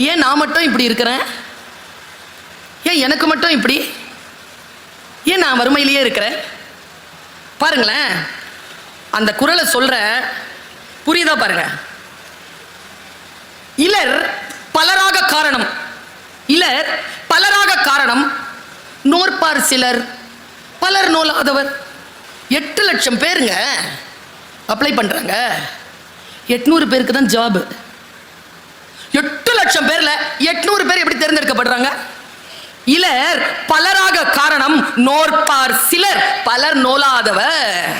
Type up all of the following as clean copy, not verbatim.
ஏன் நான் மட்டும் இப்படி இருக்கிறேன்? ஏன் எனக்கு மட்டும் இப்படி? ஏன் நான் வறுமையிலேயே இருக்கிறேன்? பாருங்களேன், அந்த குறளை சொல்ற புரியுதா பாருங்க. இலர் பலராக காரணம், இலர் பலராக காரணம், நோற்பார் சிலர், பலர் நோலாதவர். 8 லட்சம் பேருங்க அப்ளை பண்றாங்க, 800 பேருக்கு தான் ஜாப். 8 லட்சம் பேர்ல 800 பேர் எப்படி தேர்ந்தெடுக்கப்படுறாங்க? இலர் பலராக காரணம், நோற்பார் சிலர், பலர் நோலாதவர்.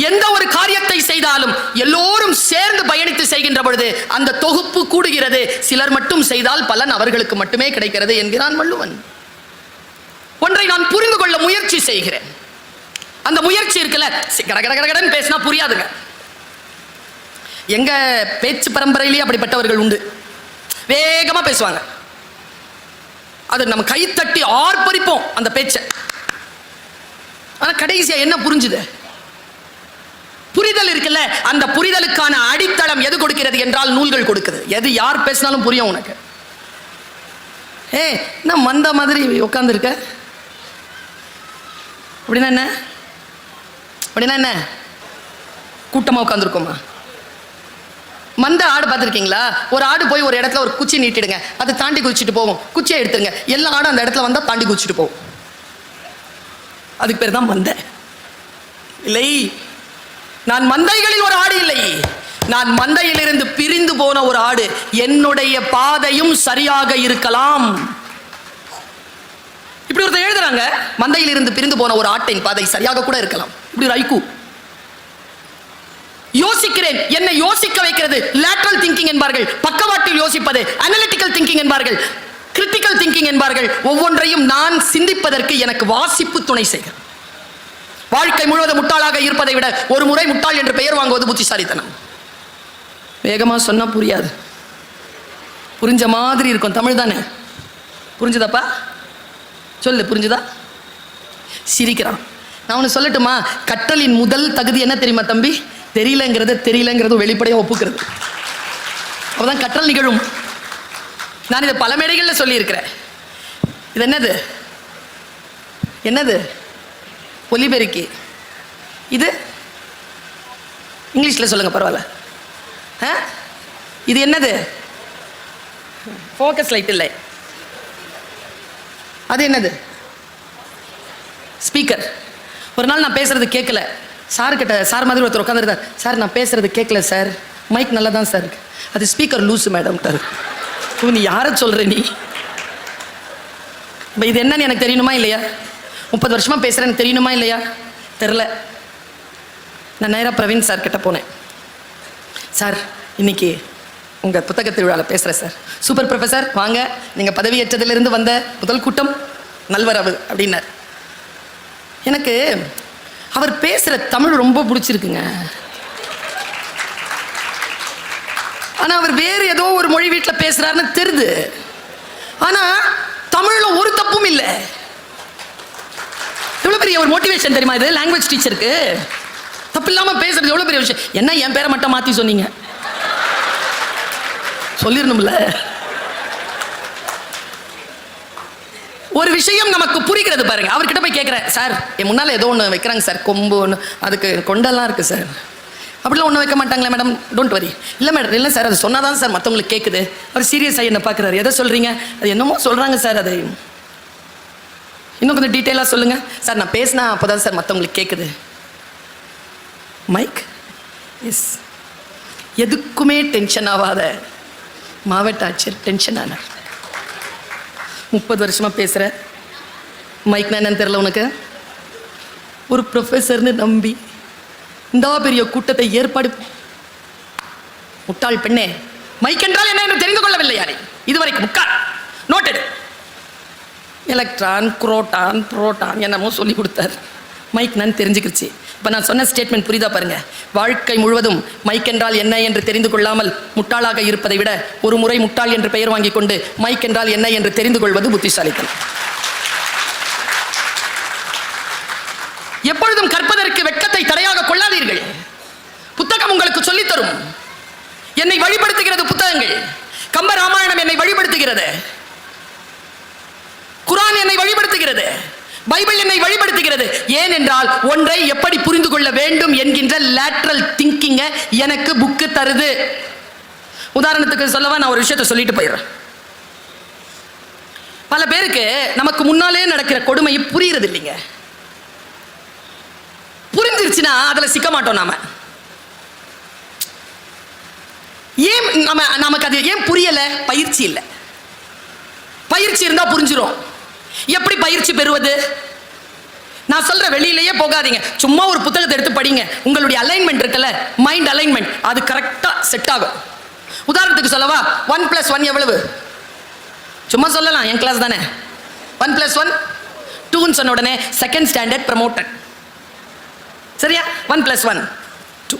எந்த ஒரு காரியத்தை செய்தாலும் எல்லோரும் சேர்ந்து பயணித்து செய்கின்ற பொழுது அந்த தொகுப்பு கூடுகிறது. சிலர் மட்டும் செய்தால் பலன் அவர்களுக்கு மட்டுமே கிடைக்கிறது என்கிறான் வள்ளுவன். ஒன்றை நான் புரிந்து கொள்ள முயற்சி செய்கிறேன். அந்த முயற்சி இருக்குல்ல, கடகடகடன்னு பேசினா புரியாதுங்க. எங்க பேச்சு பரம்பரையிலேயே அப்படிப்பட்டவர்கள் உண்டு, வேகமா பேசுவாங்க. அது நம்ம கைத்தட்டி ஆர்ப்பரிப்போம் அந்த பேச்சை. ஆனா கடைசியா என்ன புரிஞ்சுது? புரிதல் இருக்குல்ல, அந்த புரிதலுக்கான அடித்தளம் எது கொடுக்கிறது என்றால் நூல்கள் கொடுக்குது. எது யார் பேசினாலும் புரியும் உனக்கு. நான் மந்த மாதிரி உட்கார்ந்து இருக்க அப்படின்னா என்ன? அப்படின்னா என்ன? கூட்டமா உட்காந்துருக்கோமா? மந்த ஆடு பார்த்துருக்கீங்களா? ஒரு ஆடு போய் ஒரு இடத்துல ஒரு குச்சி நீட்டிடுங்க, அதை தாண்டி குதிச்சுட்டு போவோம். குச்சியை எடுத்துருங்க, எல்லா ஆடும் அந்த இடத்துல வந்தா தாண்டி குதிச்சுட்டு போவோம். அதுக்கு பேர் தான் மந்த. இல்லை, நான் மந்தைகளில் ஒரு ஆடு இல்லை, நான் மந்தையிலிருந்து பிரிந்து போன ஒரு ஆடு. என்னுடைய பாதையும் சரியாக இருக்கலாம். இப்படி ஒருத்தர் எழுதுறாங்க, மந்தையிலிருந்து பிரிந்து போன ஒரு ஆட்டின் பாதை சரியாக கூட இருக்கலாம். இப்படி ஒரு ஐக்கு யோசிக்கிறேன். என்னை யோசிக்க வைக்கிறது லேட்டரல் திங்கிங் என்பார்கள், பக்கவாட்டில் யோசிப்பது அனலிட்டிக்கல் திங்கிங் என்பார்கள், கிரிட்டிக்கல் திங்கிங் என்பார்கள். ஒவ்வொன்றையும் நான் சிந்திப்பதற்கு எனக்கு வாசிப்பு துணை செய்கிறது. வாழ்க்கை முழுவதும் முட்டாளாக இருப்பதை விட ஒரு முறை முட்டாள் என்று பெயர் வாங்குவது புத்திசாலித்தனம். வேகமா சொன்னா புரியாது, புரிஞ்ச மாதிரி இருக்கும். தமிழ் தானே, புரிஞ்சுதாப்பா? சொல்லு, புரிஞ்சுதா? சிரிக்கிறான். நான் ஒன்று சொல்லட்டுமா? கற்றலின் முதல் தகுதி என்ன தெரியுமா தம்பி? தெரியலங்கிறது வெளிப்படையாக ஒப்புக்கிறது. அப்பதான் கற்றல் நிகழும். நான் இதை பல மேடைகளில் சொல்லி இருக்கிறேன். இது என்னது? என்னது? ஒலிபெருக்கி. இது இங்கிலீஷ்ல சொல்லுங்க, பரவாயில்ல. இது என்னது? ஃபோக்கஸ் லைட் இல்லை. அது என்னது? ஸ்பீக்கர். ஒரு நாள் நான் பேசுறது கேட்கல, சார் கிட்ட சார் மாதிரி ஒருத்தர் உட்காந்துருந்தார். சார் நான் பேசுறது கேட்கல சார், மைக் நல்லா தான் சார் இருக்கு. அது ஸ்பீக்கர் லூஸ் மேடம். நீ யாரை சொல்ற? நீ இது என்னன்னு எனக்கு தெரியணுமா இல்லையா? 30 வருஷமா பேசுறேன்னு தெரியணுமா இல்லையா? தெரில. நான் நேராக பிரவீன் சார் கிட்ட போனேன். சார், இன்னைக்கு உங்க புத்தக திருவிழாவில் பேசுறேன் சார். சூப்பர் ப்ரொஃபஸர், வாங்க, நீங்க பதவியேற்றதிலிருந்து வந்த முதல் கூட்டம் நல்வரவு அப்படின்னார். எனக்கு அவர் பேசுற தமிழ் ரொம்ப பிடிச்சிருக்குங்க. ஆனா அவர் வேறு ஏதோ ஒரு மொழி வீட்டில் பேசுறாருன்னு தெரியுது. ஆனா தமிழ்ல ஒரு தப்பும் இல்லை. எவ்வளவு பெரிய ஒரு மோட்டிவேஷன் தெரியுமா இது? லாங்குவேஜ் டீச்சருக்கு தப்பு இல்லாம பேசுறது எவ்வளவு பெரிய விஷயம். என்ன என் பேரை மட்டும் மாத்தி சொன்னீங்க? சொல்லிடணும்ல. ஒரு விஷயம் நமக்கு புரிகிறது பாருங்க. அவர்கிட்ட போய் கேட்கிறேன், சார் என் முன்னால ஏதோ ஒன்று வைக்கிறாங்க சார், கொம்பு ஒன்று, அதுக்கு கொண்டெல்லாம் இருக்கு சார். அப்படிலாம் ஒன்றும் வைக்க மாட்டாங்களே மேடம்? Don't worry. இல்லை மேடம், இல்லை சார், அது சொன்னாதான் சார் மற்றவங்களுக்கு கேட்குது. அவர் சீரியஸாக என்ன பார்க்குறாரு. எதை சொல்றீங்க? அது என்னமோ சொல்றாங்க சார், அதை இன்னும் கொஞ்சம் டீட்டெயிலாக சொல்லுங்க சார். நான் பேசினா அப்போதான் சார் மற்றவங்களுக்கு கேட்குது. Mic S. எதுக்குமே டென்ஷன் ஆகாத மாவட்ட ஆட்சியர் டென்ஷன் ஆனார். 30 வருஷமா பேசுற மைக்னா என்னன்னு தெரியல உனக்கு? ஒரு ப்ரொஃபஸர்னு நம்பி இந்த பெரிய கூட்டத்தை ஏற்பாடு. முட்டாள் பெண்ணே, மைக் என்றால் என்ன என்று தெரிந்து கொள்ளவில்லை யாரே இதுவரைக்கும். முக்கால் நோட்டெடு. எலக்ட்ரான், குரோட்டான், புரோட்டான் என்னமோ சொல்லி கொடுத்தார். மைக் நான் தெரிஞ்சுக்கிடுச்சு. இப்போ நான் சொன்ன ஸ்டேட்மெண்ட் புரியுதா பாருங்க. வாழ்க்கை முழுவதும் மைக் என்றால் என்ன என்று தெரிந்து கொள்ளாமல் முட்டாளாக இருப்பதை விட ஒரு முறை முட்டாள் என்று பெயர் வாங்கி கொண்டு மைக் என்றால் என்ன என்று தெரிந்து கொள்வது புத்திசாலித்தனம். எப்பொழுதும் கற்பதற்கு வெட்கத்தை தடையாக கொள்ளாதீர்கள். புத்தகம் உங்களுக்கு சொல்லித்தரும். என்னை வழிபடுத்துகிறது புத்தகங்கள். வழிபடுத்துகிறது, குர்ஆன் என்னை வழிபடுத்துகிறது, பைபிள் என்னை வழிபடுத்துகிறது. ஏனென்றால் ஒன்றை எப்படி புரிந்து கொள்ள வேண்டும் என்கின்ற லேட்டரல் திங்கிங்க எனக்கு புக்கு தருது. உதாரணத்துக்கு சொல்லவா, நான் ஒரு விஷயத்தை சொல்லிட்டு போயிடுறேன். பல பேருக்கு நமக்கு முன்னாலே நடக்கிற கொடுமை புரியுறது இல்லைங்க. புரிஞ்சிருச்சுன்னா அதுல சிக்க மாட்டோம். நாம ஏன் நமக்கு அது ஏன் புரியல? பயிற்சி இல்லை. பயிற்சி இருந்தா புரிஞ்சிரும். எப்படி பயிற்சி பெறுவது? நான் சொல்ற வெளியிலேயே போகாதீங்க, சும்மா ஒரு புத்தகத்தை எடுத்து படிங்க. உங்களுடைய அலைன்மெண்ட் இருக்குல்ல, மைண்ட் அலைன்மெண்ட், அது கரெக்டா செட் ஆகும். உதாரணத்துக்கு சொல்லவா, 1+1 எவ்வளவு? சும்மா சொல்லலாம், என் கிளாஸ் தானே. 1+1 2 சொன்ன உடனே செகண்ட் ஸ்டாண்டர்ட் ப்ரமோட்டட். சரியா? 1+1 2.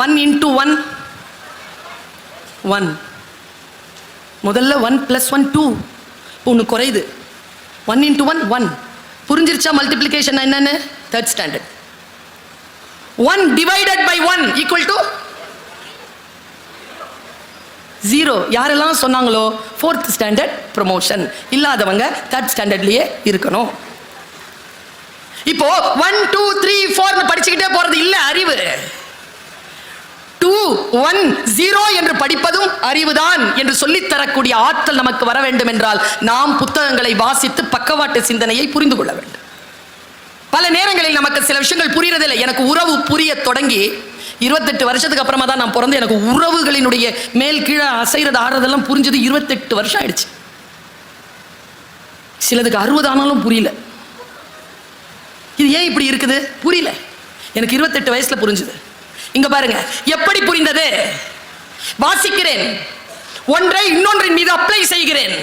1 into 1 1. முதல்ல 1+1 2. ஒன்று குறையுது. 1 into 1 1. புரிஞ்சிருச்சா மல்டிப்ளிகேஷன் என்னன்னு? Third standard. 1 divided by 1 equal to 0. யாரெல்லாம் சொன்னாங்களோ ஃபோர்த் ஸ்டாண்டர்ட் ப்ரமோஷன், இல்லாதவங்க தேர்ட் ஸ்டாண்டர்ட்லயே இருக்கணும். இப்போ 1 2 3 4 படிச்சுக்கிட்டே போறது இல்ல அறிவு. 2 1 0 என்று படிப்பதும் அறிவுதான் என்று சொல்லித் தரக்கூடிய ஆற்றல் நமக்கு வர வேண்டும் என்றால் நாம் புத்தகங்களை வாசித்து பக்கவாட்டு சிந்தனையை புரிந்து கொள்ள வேண்டும். பல நேரங்களில் நமக்கு சில விஷயங்கள் புரியறதில்லை. எனக்கு உறவு புரிய தொடங்கி 28 வருஷத்துக்கு அப்புறமா தான் நான் பிறந்து எனக்கு உறவுகளினுடைய மேல் கீழே அசைறது ஆடுறதெல்லாம் புரிஞ்சது 28 வருஷம் ஆயிடுச்சு. சிலதுக்கு 60 ஆனாலும் புரியல. இது ஏன் இப்படி இருக்குது புரியல. எனக்கு 28 வயசுல புரிஞ்சுது. இங்க பாருங்க, எப்படி புரிந்தது? வாசிக்கிறேன், ஒன்றை இன்னொன்றின் மீது அப்ளை செய்கிறேன்.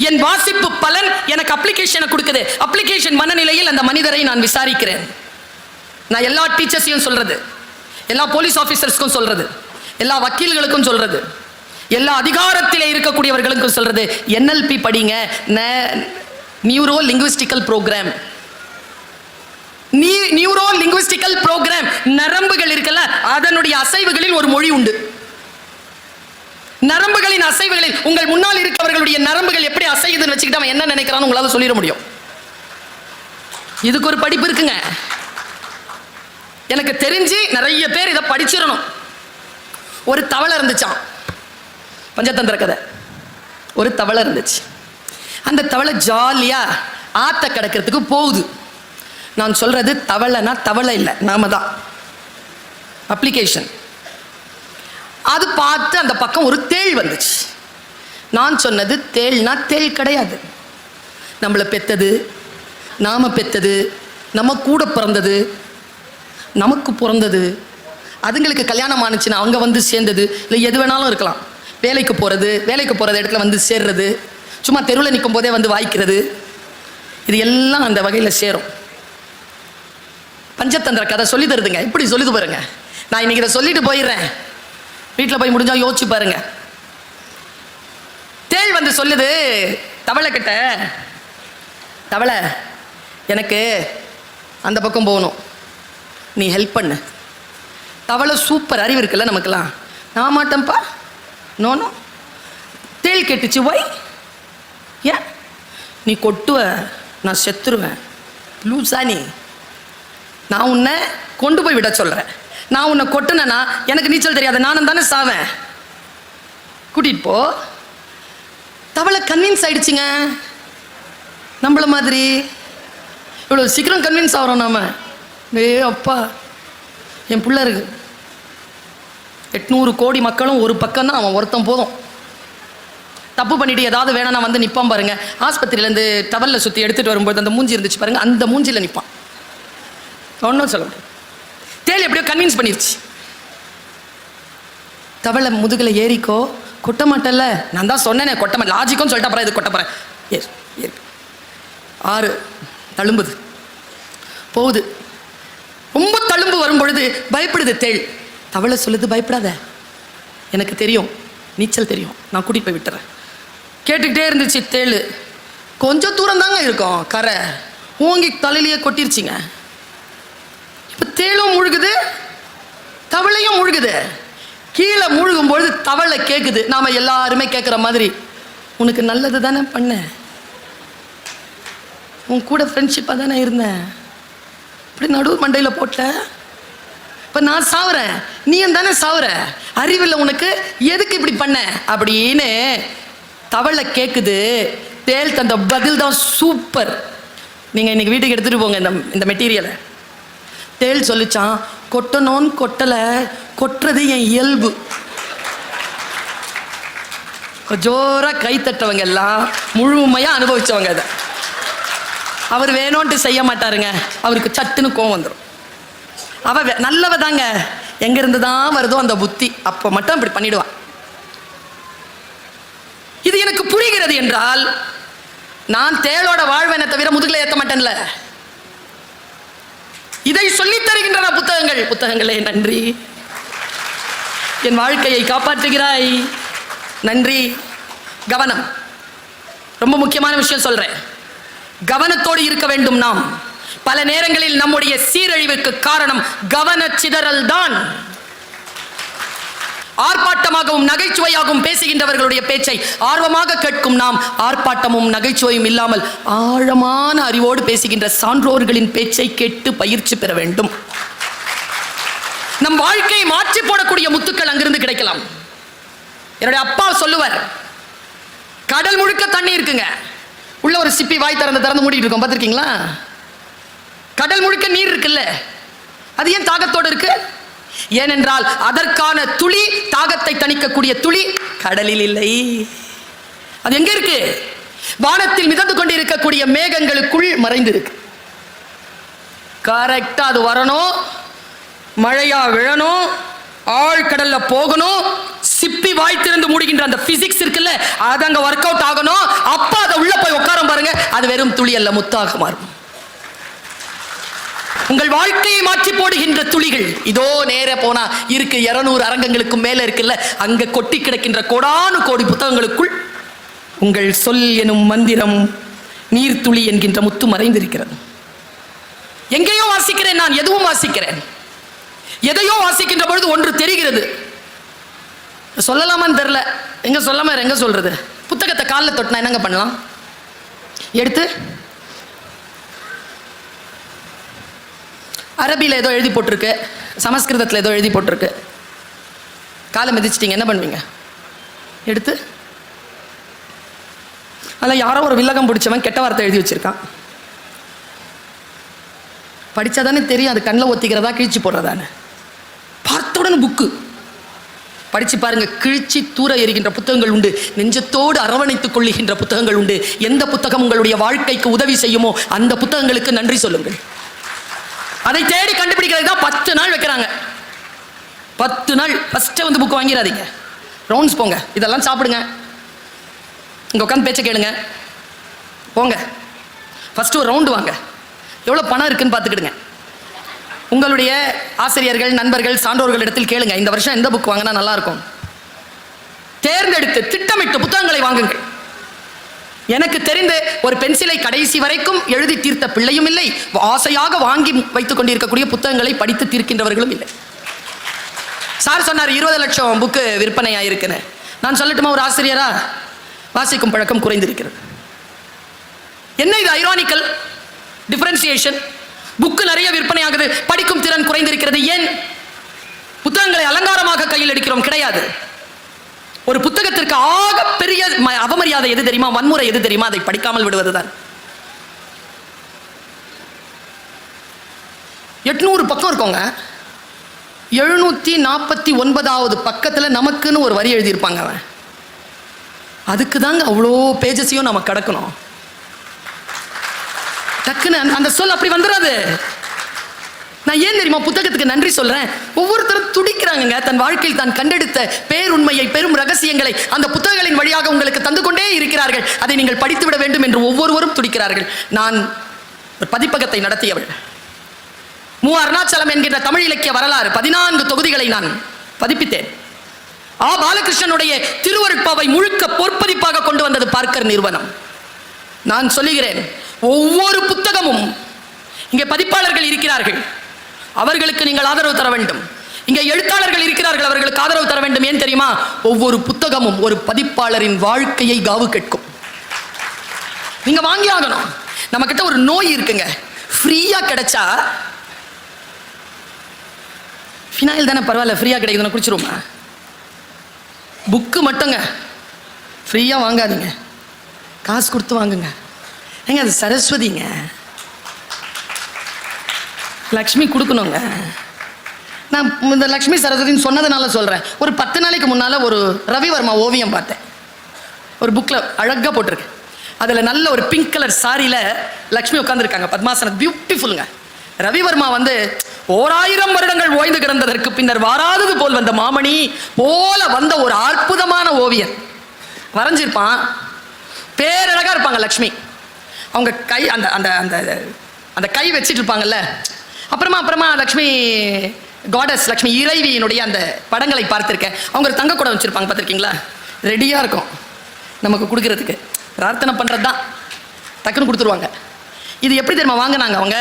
என் வாசிப்பு பலன் எனக்கு அப்ளிகேஷனை கொடுக்குது. அப்ளிகேஷன் மனநிலையில் அந்த மனிதரை நான் விசாரிக்கிறேன். நான் எல்லா டீச்சர்ஸையும் சொல்றது, எல்லா போலீஸ் ஆபீசர்ஸ்க்கும் சொல்றது, எல்லா வக்கீல்களுக்கும் சொல்றது, எல்லா அதிகாரத்திலே இருக்கக்கூடியவர்களுக்கும் சொல்றது, NLP படிங்க, neuro linguistical program. Neuro linguistical program. நரம்புகள் இருக்கல, அதனுடைய அசைவுகளில் ஒரு மொழி உண்டு. நரம்புகளின் அசைவுகளில் உங்கள் முன்னால் இருக்கவர்களுடைய நரம்புகள் எப்படி அசையுதுன்னு வச்சுக்கிட்டு அவன் என்ன நினைக்கிறான்னு உங்களால சொல்லிட முடியும். இதுக்கு ஒரு படிப்பு இருக்குங்க. எனக்கு தெரிஞ்சு நிறைய பேர் இதை படிச்சிடணும். ஒரு தவளை இருந்துச்சான், பஞ்சதந்திர கதை. ஒரு தவளை இருந்துச்சு. அந்த தவளை ஜாலியா ஆத்த கடக்கிறதுக்கு போகுது. நான் சொல்றது தவளைனா தவளை இல்லை, நாம தான் அப்ளிகேஷன். அது பார்த்து அந்த பக்கம் ஒரு தேள் வந்துச்சு. நான் சொன்னது தேள்னா தேள் கிடையாது. நம்மளை பெத்தது, நாம பெத்தது, நம்ம கூட பிறந்தது, நமக்கு பிறந்தது, அதுங்களுக்கு கல்யாணம் ஆனிச்சுன்னா அவங்க வந்து சேர்ந்தது, இல்லை எது வேணாலும் இருக்கலாம். வேலைக்கு போகிறது, வேலைக்கு போகிற இடத்துல வந்து சேர்றது, சும்மா தெருவில் நிற்கும் போதே வந்து வாய்க்கிறது, இது எல்லாம் அந்த வகையில் சேரும். பஞ்சதந்திர கதை சொல்லி தருதுங்க. இப்படி சொல்லிட்டு பாருங்க. நான் இன்னைக்கு இதை சொல்லிட்டு போயிடுறேன், வீட்டில் போய் முடிஞ்சா யோசிச்சு பாருங்க. தேள் வந்து சொல்லுது தவளை கிட்ட, தவளை எனக்கு அந்த பக்கம் போகணும், நீ ஹெல்ப் பண்ணு. தவளை சூப்பர் அறிவு இருக்குல்ல நமக்குலாம். நான் மாட்டேன்ப்பா, நோனோ. தேள் கேட்டுச்சு, வை? ஏன்? நீ கொட்டுவ, நான் செத்துருவேன். லூசா நீ? நான் உன்னை கொண்டு போய் விட சொல்கிறேன். நான் உன்னை கொட்டுனேன்னா எனக்கு நீச்சல் தெரியாது, நானும் தானே சாவேன். கூட்டிகிட்டு போ. தவளை கன்வின்ஸ் ஆயிடுச்சுங்க. நம்மள மாதிரி இவ்வளோ சீக்கிரம் கன்வின்ஸ் ஆகிறோம் நாம. அப்பா, என் பிள்ளை இருக்கு, 800 கோடி மக்களும் ஒரு பக்கம் தான், அவன் ஒருத்தன் போதும். தப்பு பண்ணிட்டு ஏதாவது வேணா வந்து நிற்பான் பாருங்க. ஆஸ்பத்திரியிலேருந்து டவலில் சுற்றி எடுத்துகிட்டு வரும்போது அந்த மூஞ்சி இருந்துச்சு பாருங்க, அந்த மூஞ்சியில் நிற்பான். ஒன்றும் சொல்ல முடியும். தேள் எப்படியோ கன்வின்ஸ் பண்ணிருச்சு. தவளை முதுகில் ஏறிக்கோ, கொட்ட மாட்டேன்ல. நான் தான் சொன்னேனே கொட்ட மாட்டேன், லாஜிக்கும் சொல்லிட்டு அப்புறம் இது கொட்ட போகிறேன். ஏறு 6 தழும்புது போகுது. ரொம்ப தழும்பு வரும் பொழுது பயப்படுது தேள். தவளை சொல்லுது, பயப்படாத, எனக்கு தெரியும், நீச்சல் தெரியும், நான் கூட்டிகிட்டு போய் விட்டுறேன். கேட்டுக்கிட்டே இருந்துச்சு தேள். கொஞ்சம் தூரம் தாங்க இருக்கும் கரை, ஓங்கி தலையிலேயே கொட்டிருச்சிங்க. இப்போ தேளும் முழுகுது, தவளையும் முழுகுது. கீழே முழுகும் பொழுது தவளை கேட்குது, நாம் எல்லாருமே கேட்குற மாதிரி, உனக்கு நல்லது தானே பண்ணேன், உன் கூட ஃப்ரெண்ட்ஷிப்பாக தானே இருந்தேன், இப்படி நடுவு மண்டையில் போட்ட. இப்போ நான் சாவுறேன், நீ தானே சாவுற, அறிவில் உனக்கு, எதுக்கு இப்படி பண்ண அப்படின்னு தவளை கேட்குது. தேள் தந்த பதில் தான் சூப்பர். நீங்கள் இன்னைக்கு வீட்டுக்கு எடுத்துகிட்டு போங்க இந்த மெட்டீரியலை. தேள் சொல்லிச்சான், கொட்டணும்னு கொட்டலை, கொட்டுறது என் இயல்பு. ஜோராக கை தட்டவங்க எல்லாம் முழுமையாக அனுபவிச்சவங்க அதை. அவர் வேணும்ன்ட்டு செய்ய மாட்டாருங்க, அவருக்கு சட்டுன்னு கோவம் வந்துடும். அவ நல்லவ தாங்க, எங்கிருந்து தான் வருதோ அந்த புத்தி, அப்போ மட்டும் இப்படி பண்ணிடுவான். இது எனக்கு புரிகிறது என்றால் நான் தேளோட வாழ்வேனை தவிர முதுகில் ஏற்ற மாட்டேன்ல. இதை சொல்லித் தருகின்றன புத்தகங்களே. நன்றி, என் வாழ்க்கையை காப்பாற்றுகிறாய், நன்றி. கவனம், ரொம்ப முக்கியமான விஷயம் சொல்றேன். கவனத்தோடு இருக்க வேண்டும் நாம். பல நேரங்களில் நம்முடைய சீரழிவுக்கு காரணம் கவனச்சிதறல் தான். ஆர்ப்பாட்டமாகவும் நகைச்சுவையாகவும் பேசுகின்றவர்களுடைய பேச்சை ஆர்வமாக கேட்கும் நாம், ஆர்ப்பாட்டமும் நகைச்சுவையும் இல்லாமல் ஆழமான அறிவோடு பேசுகின்ற சான்றோர்களின் பேச்சை கேட்டு பயிற்சி பெற வேண்டும். நம் வாழ்க்கையை மாற்றி போடக்கூடிய முத்துக்கள் அங்கிருந்து கிடைக்கலாம். என்னுடைய அப்பா சொல்லுவார், கடல் முழுக்க தண்ணி இருக்குங்க, உள்ள ஒரு சிப்பி வாய் திறந்து மூடிட்டு இருக்கோம், பார்த்துருக்கீங்களா? கடல் முழுக்க நீர் இருக்குல்ல, அது ஏன் தாகத்தோடு இருக்கு? ஏனென்றால் அதற்கான துளி, தாகத்தை தணிக்கக்கூடிய துளி கடலில் இல்லை. அது எங்க இருக்கு? வானத்தில் மிதந்து கொண்டு இருக்கக்கூடிய மேகங்களுக்குள் மறைந்து இருக்கு. கரெக்டா அது வரணும், மழையா விழணும், ஆழ்கடல்ல போகணும், சிப்பி வாய் திறந்து மூடுகின்ற அந்த பிசிக்ஸ் இருக்குல்ல, அது அங்க ஒர்க் அவுட் ஆகணும். அப்ப அதை உள்ள போய் உட்கார பாருங்க, அது வெறும் துளி அல்ல, முத்தாக மாறும். உங்கள் வாழ்க்கையை மாற்றி போடுகின்ற துளிகள் இதோ நேர போனா இருக்கு. 200 அரங்கங்களுக்கு மேல இருக்குல்ல, அங்க கொட்டி கிடக்கின்ற கோடானு கோடி புத்தகங்களுக்குள் உங்கள் சொல் எனும் மந்திரம், நீர்த்துளி என்கின்ற முத்து மறைந்திருக்கிறது. எங்கேயோ வாசிக்கிறேன் நான், எதுவும் வாசிக்கிறேன். எதையோ வாசிக்கின்ற பொழுது ஒன்று தெரிகிறது, சொல்லலாமான்னு தெரியல. எங்க சொல்லாம எங்க சொல்றது? புத்தகத்தை காலில் தொட்டினா என்னங்க பண்ணலாம்? எடுத்து அரபியில் ஏதோ எழுதி போட்டிருக்கு, சமஸ்கிருதத்தில் ஏதோ எழுதி போட்டிருக்கு, காலை மிதிச்சிட்டிங்க, என்ன பண்ணுவீங்க? எடுத்து அதில் யாரோ ஒரு வில்லகம் பிடிச்சவன் கெட்ட வார்த்தை எழுதி வச்சிருக்கான். படித்தாதானே தெரியும் அது கண்ணில் ஒத்திக்கிறதா கிழிச்சு போடுறதான்னு. பார்த்தவுடன் புக்கு படிச்சு பாருங்க, கிழிச்சி தூர எறிகின்ற புத்தகங்கள் உண்டு, நெஞ்சத்தோடு அரவணைத்துக் கொள்ளுகின்ற புத்தகங்கள் உண்டு. எந்த புத்தகம் உங்களுடைய வாழ்க்கைக்கு உதவி செய்யுமோ அந்த புத்தகங்களுக்கு நன்றி சொல்லுங்கள். அதை தேடி கண்டுபிடிக்கிறது தான் 10 நாள் வைக்கிறாங்க. 10 நாள் ஃபர்ஸ்ட் வந்து புக் வாங்கிடாதீங்க, ரவுண்ட்ஸ் போங்க, இதெல்லாம் சாப்பிடுங்க, இங்கே உட்காந்து பேச்சை கேளுங்க, போங்க ஃபர்ஸ்ட் ஒரு ரவுண்டு வாங்க, எவ்வளோ பணம் இருக்குன்னு பார்த்துக்கிடுங்க. உங்களுடைய ஆசிரியர்கள், நண்பர்கள், சான்றோர்கள் இடத்தில் கேளுங்க, இந்த வருஷம் எந்த புக் வாங்கினா நல்லா இருக்கும். தேர்ந்தெடுத்து திட்டமிட்டு புத்தகங்களை வாங்குங்கள். எனக்கு தெரிந்து ஒரு பென்சிலை கடைசி வரைக்கும் எழுதி தீர்த்த பிள்ளையும் இல்லை, ஆசையாக வாங்கி வைத்துக் கொண்டிருக்கக்கூடிய புத்தகங்களை படித்து தீர்க்கின்றவர்களும் இல்லை. சார் சொன்னார் 20 லட்சம் புக்கு விற்பனை ஆயிருக்குன்னு. நான் சொல்லட்டுமா, ஒரு ஆசிரியரா, வாசிக்கும் பழக்கம் குறைந்திருக்கிறது. என்ன இது ஐரானிக்கல் டிஃபரன்சியேஷன்? புக்கு நிறைய விற்பனை ஆகுது, படிக்கும் திறன் குறைந்திருக்கிறது. ஏன்? புத்தகங்களை அலங்காரமாக கையில் எடுக்கிறோம்? கிடையாது. ஒரு புத்தகத்திற்கு ஆக பெரிய அவமரியாதை எது தெரியுமா? வன்முறை எது தெரியுமா? அதை படிக்காமல் விடுவதுதான். 800 பக்கம் இருக்கோங்க, 749வது பக்கத்தில் நமக்குன்னு ஒரு வரி எழுதியிருப்பாங்க. அவன் அதுக்கு தாங்க அவ்வளோ பேஜஸையும் நம்ம கடக்கணும். டக்குன்னு அந்த சொல் அப்படி வந்துடாது. நான் ஏன் தெரியுமா புத்தகத்துக்கு நன்றி சொல்றேன்? ஒவ்வொருத்தரும் துடிக்கிறாங்க, தன் வாழ்க்கையில் தான் கண்டெடுத்த பேருண்மையை, பெரும் ரகசியங்களை அந்த புத்தகங்களின் வழியாக உங்களுக்கு தந்து கொண்டே இருக்கிறார்கள். அதை நீங்கள் படித்துவிட வேண்டும் என்று ஒவ்வொருவரும் துடிக்கிறார்கள். நான் ஒரு பதிப்பகத்தை நடத்தியவள். மு. அருணாச்சலம் என்கின்ற தமிழ் இலக்கிய வரலாறு 14 தொகுதிகளை நான் பதிப்பித்தேன். ஆ. பாலகிருஷ்ணனுடைய திருவருட்பாவை முழுக்க பொற்பதிப்பாக கொண்டு வந்தது பார்க்கர் நிறுவனம். நான் சொல்லுகிறேன், ஒவ்வொரு புத்தகமும், இங்கே பதிப்பாளர்கள் இருக்கிறார்கள், அவர்களுக்கு நீங்கள் ஆதரவு தர வேண்டும். இங்கே எழுத்தாளர்கள் இருக்கிறார்கள், அவர்களுக்கு ஆதரவு தர வேண்டும். ஏன் தெரியுமா? ஒவ்வொரு புத்தகமும் ஒரு பதிப்பாளரின் வாழ்க்கையை காவு கேட்கும். நீங்க வாங்கி ஆகணும். நம்ம கிட்ட ஒரு நோய் இருக்குங்க, ஃப்ரீயா கிடைச்சா, ஃபினாயில் தானே பரவாயில்ல, ஃப்ரீயா கிடைக்குதுன்னு குடிச்சிருவோமா? புக்கு மட்டுங்க ஃப்ரீயா வாங்காதீங்க, காசு கொடுத்து வாங்குங்க. ஏங்க அது சரஸ்வதிங்க, லக்ஷ்மி கொடுக்கணுங்க. நான் இந்த லக்ஷ்மி சரஸ்வதின்னு சொன்னதுனால சொல்கிறேன். ஒரு 10 நாளைக்கு முன்னால் ஒரு ரவிவர்மா ஓவியம் பார்த்தேன். ஒரு புக்கில் அழகாக போட்டிருக்கு. அதில் நல்ல ஒரு பிங்க் கலர் சாரியில் லக்ஷ்மி உட்காந்துருக்காங்க, பத்மாசனம், பியூட்டிஃபுல்லுங்க. ரவிவர்மா 1000 வருடங்கள் ஓய்ந்து கிடந்ததற்கு பின்னர் வாராதது போல் வந்த மாமணி போல வந்த ஒரு அற்புதமான ஓவியம் வரைஞ்சிருப்பான். பேரழகா இருப்பாங்க லக்ஷ்மி. அவங்க கை அந்த அந்த அந்த அந்த கை வச்சுட்டு இருப்பாங்கல்ல. அப்புறமா லக்ஷ்மி காடஸ், லக்ஷ்மி இறைவியினுடைய அந்த படங்களை பார்த்துருக்கேன். அவங்க ஒரு தங்க குடம் வச்சுருப்பாங்க, பார்த்துருக்கீங்களா? ரெடியாக இருக்கும் நமக்கு கொடுக்கறதுக்கு. பிரார்த்தனை பண்ணுறது தான், டக்குன்னு கொடுத்துருவாங்க. இது எப்படி தெரியுமா வாங்கினாங்க?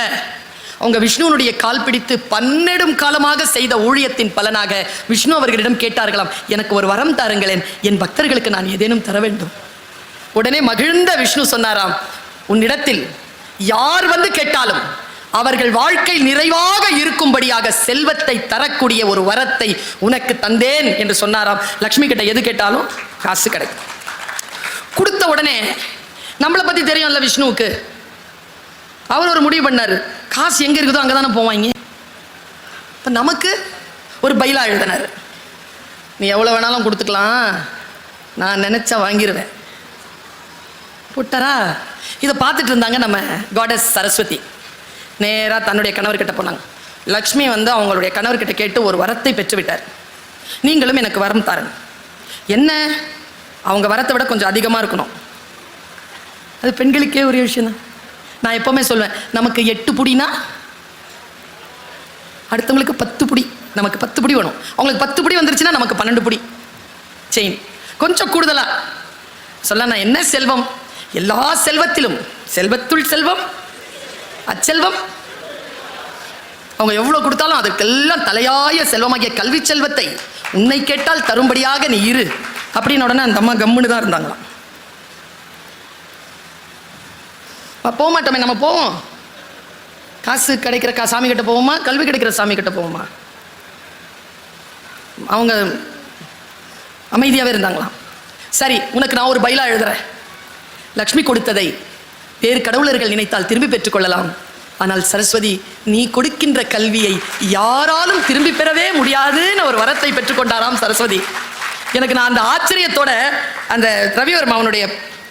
அவங்க விஷ்ணுவனுடைய கால் பிடித்து 12 காலமாக செய்த ஊழியத்தின் பலனாக விஷ்ணு அவர்களிடம் கேட்டார்களாம், எனக்கு ஒரு வரம் தாருங்களேன், என் பக்தர்களுக்கு நான் ஏதேனும் தர வேண்டும். உடனே மகிழ்ந்த விஷ்ணு சொன்னாராம், உன்னிடத்தில் யார் கேட்டாலும் அவர்கள் வாழ்க்கை நிறைவாக இருக்கும்படியாக செல்வத்தை தரக்கூடிய ஒரு வரத்தை உனக்கு தந்தேன் என்று சொன்னாராம். லக்ஷ்மி கிட்ட எது கேட்டாலும் காசு கிடைக்கும். கொடுத்த உடனே நம்மளை பத்தி தெரியும்ல விஷ்ணுவுக்கு, அவர் ஒரு முடிவு பண்ணாரு, காசு எங்க இருக்குதோ அங்கதானே போவாங்க. இப்ப நமக்கு ஒரு பைலா எழுதினாரு, நீ எவ்வளவு வேணாலும் கொடுத்துக்கலாம், நான் நினைச்சா வாங்கிடுவேன் போட்டாரா. இதை பார்த்துட்டு இருந்தாங்க நம்ம காடஸ் சரஸ்வதி. நேராக தன்னுடைய கணவர்கிட்ட போனாங்க. லக்ஷ்மி அவங்களுடைய கணவர்கிட்ட கேட்டு ஒரு வரத்தை பெற்றுவிட்டார். நீங்களும் எனக்கு வரம் தாருங்க. என்ன? அவங்க வரத்தை விட கொஞ்சம் அதிகமாக இருக்கணும். அது பெண்களுக்கே ஒரு விஷயம் தான். நான் எப்பவுமே சொல்வேன், நமக்கு 8 புடினா அடுத்தவங்களுக்கு 10 புடி, நமக்கு 10 புடி வேணும். அவங்களுக்கு 10 புடி வந்துருச்சுன்னா நமக்கு 12 புடி செயின். கொஞ்சம் கூடுதலா சொல்ல, நான் என்ன செல்வம்? எல்லா செல்வத்திலும் செல்வத்துள் செல்வம் அச்செல்வம். அவங்க எவ்வளவு கொடுத்தாலும் அதுக்கெல்லாம் தலையாய செல்வமாகிய கல்வி செல்வத்தை உன்னை கேட்டால் தரும்படியாக நீ இரு அப்படின்னு உடனே அந்த அம்மா கம்முன்னு தான் இருந்தாங்களாம். போக மாட்டோமே, நம்ம போவோம். காசு கிடைக்கிற சாமி கிட்ட போவோமா, கல்வி கிடைக்கிற சாமி கிட்ட போவோமா? அவங்க அமைதியாகவே இருந்தாங்களாம். சரி, உனக்கு நான் ஒரு பைலா எழுதுறேன். லக்ஷ்மி கொடுத்ததை வேறு கடவுளர்கள் நினைத்தால் திரும்பி பெற்றுக்கொள்ளலாம். ஆனால் சரஸ்வதி, நீ கொடுக்கின்ற கல்வியை யாராலும் திரும்பி பெறவே முடியாதுன்னு ஒரு வரத்தை பெற்றுக்கொண்டாராம் சரஸ்வதி. எனக்கு நான் அந்த ஆச்சரியத்தோட அந்த ரவிவர்மாவனுடைய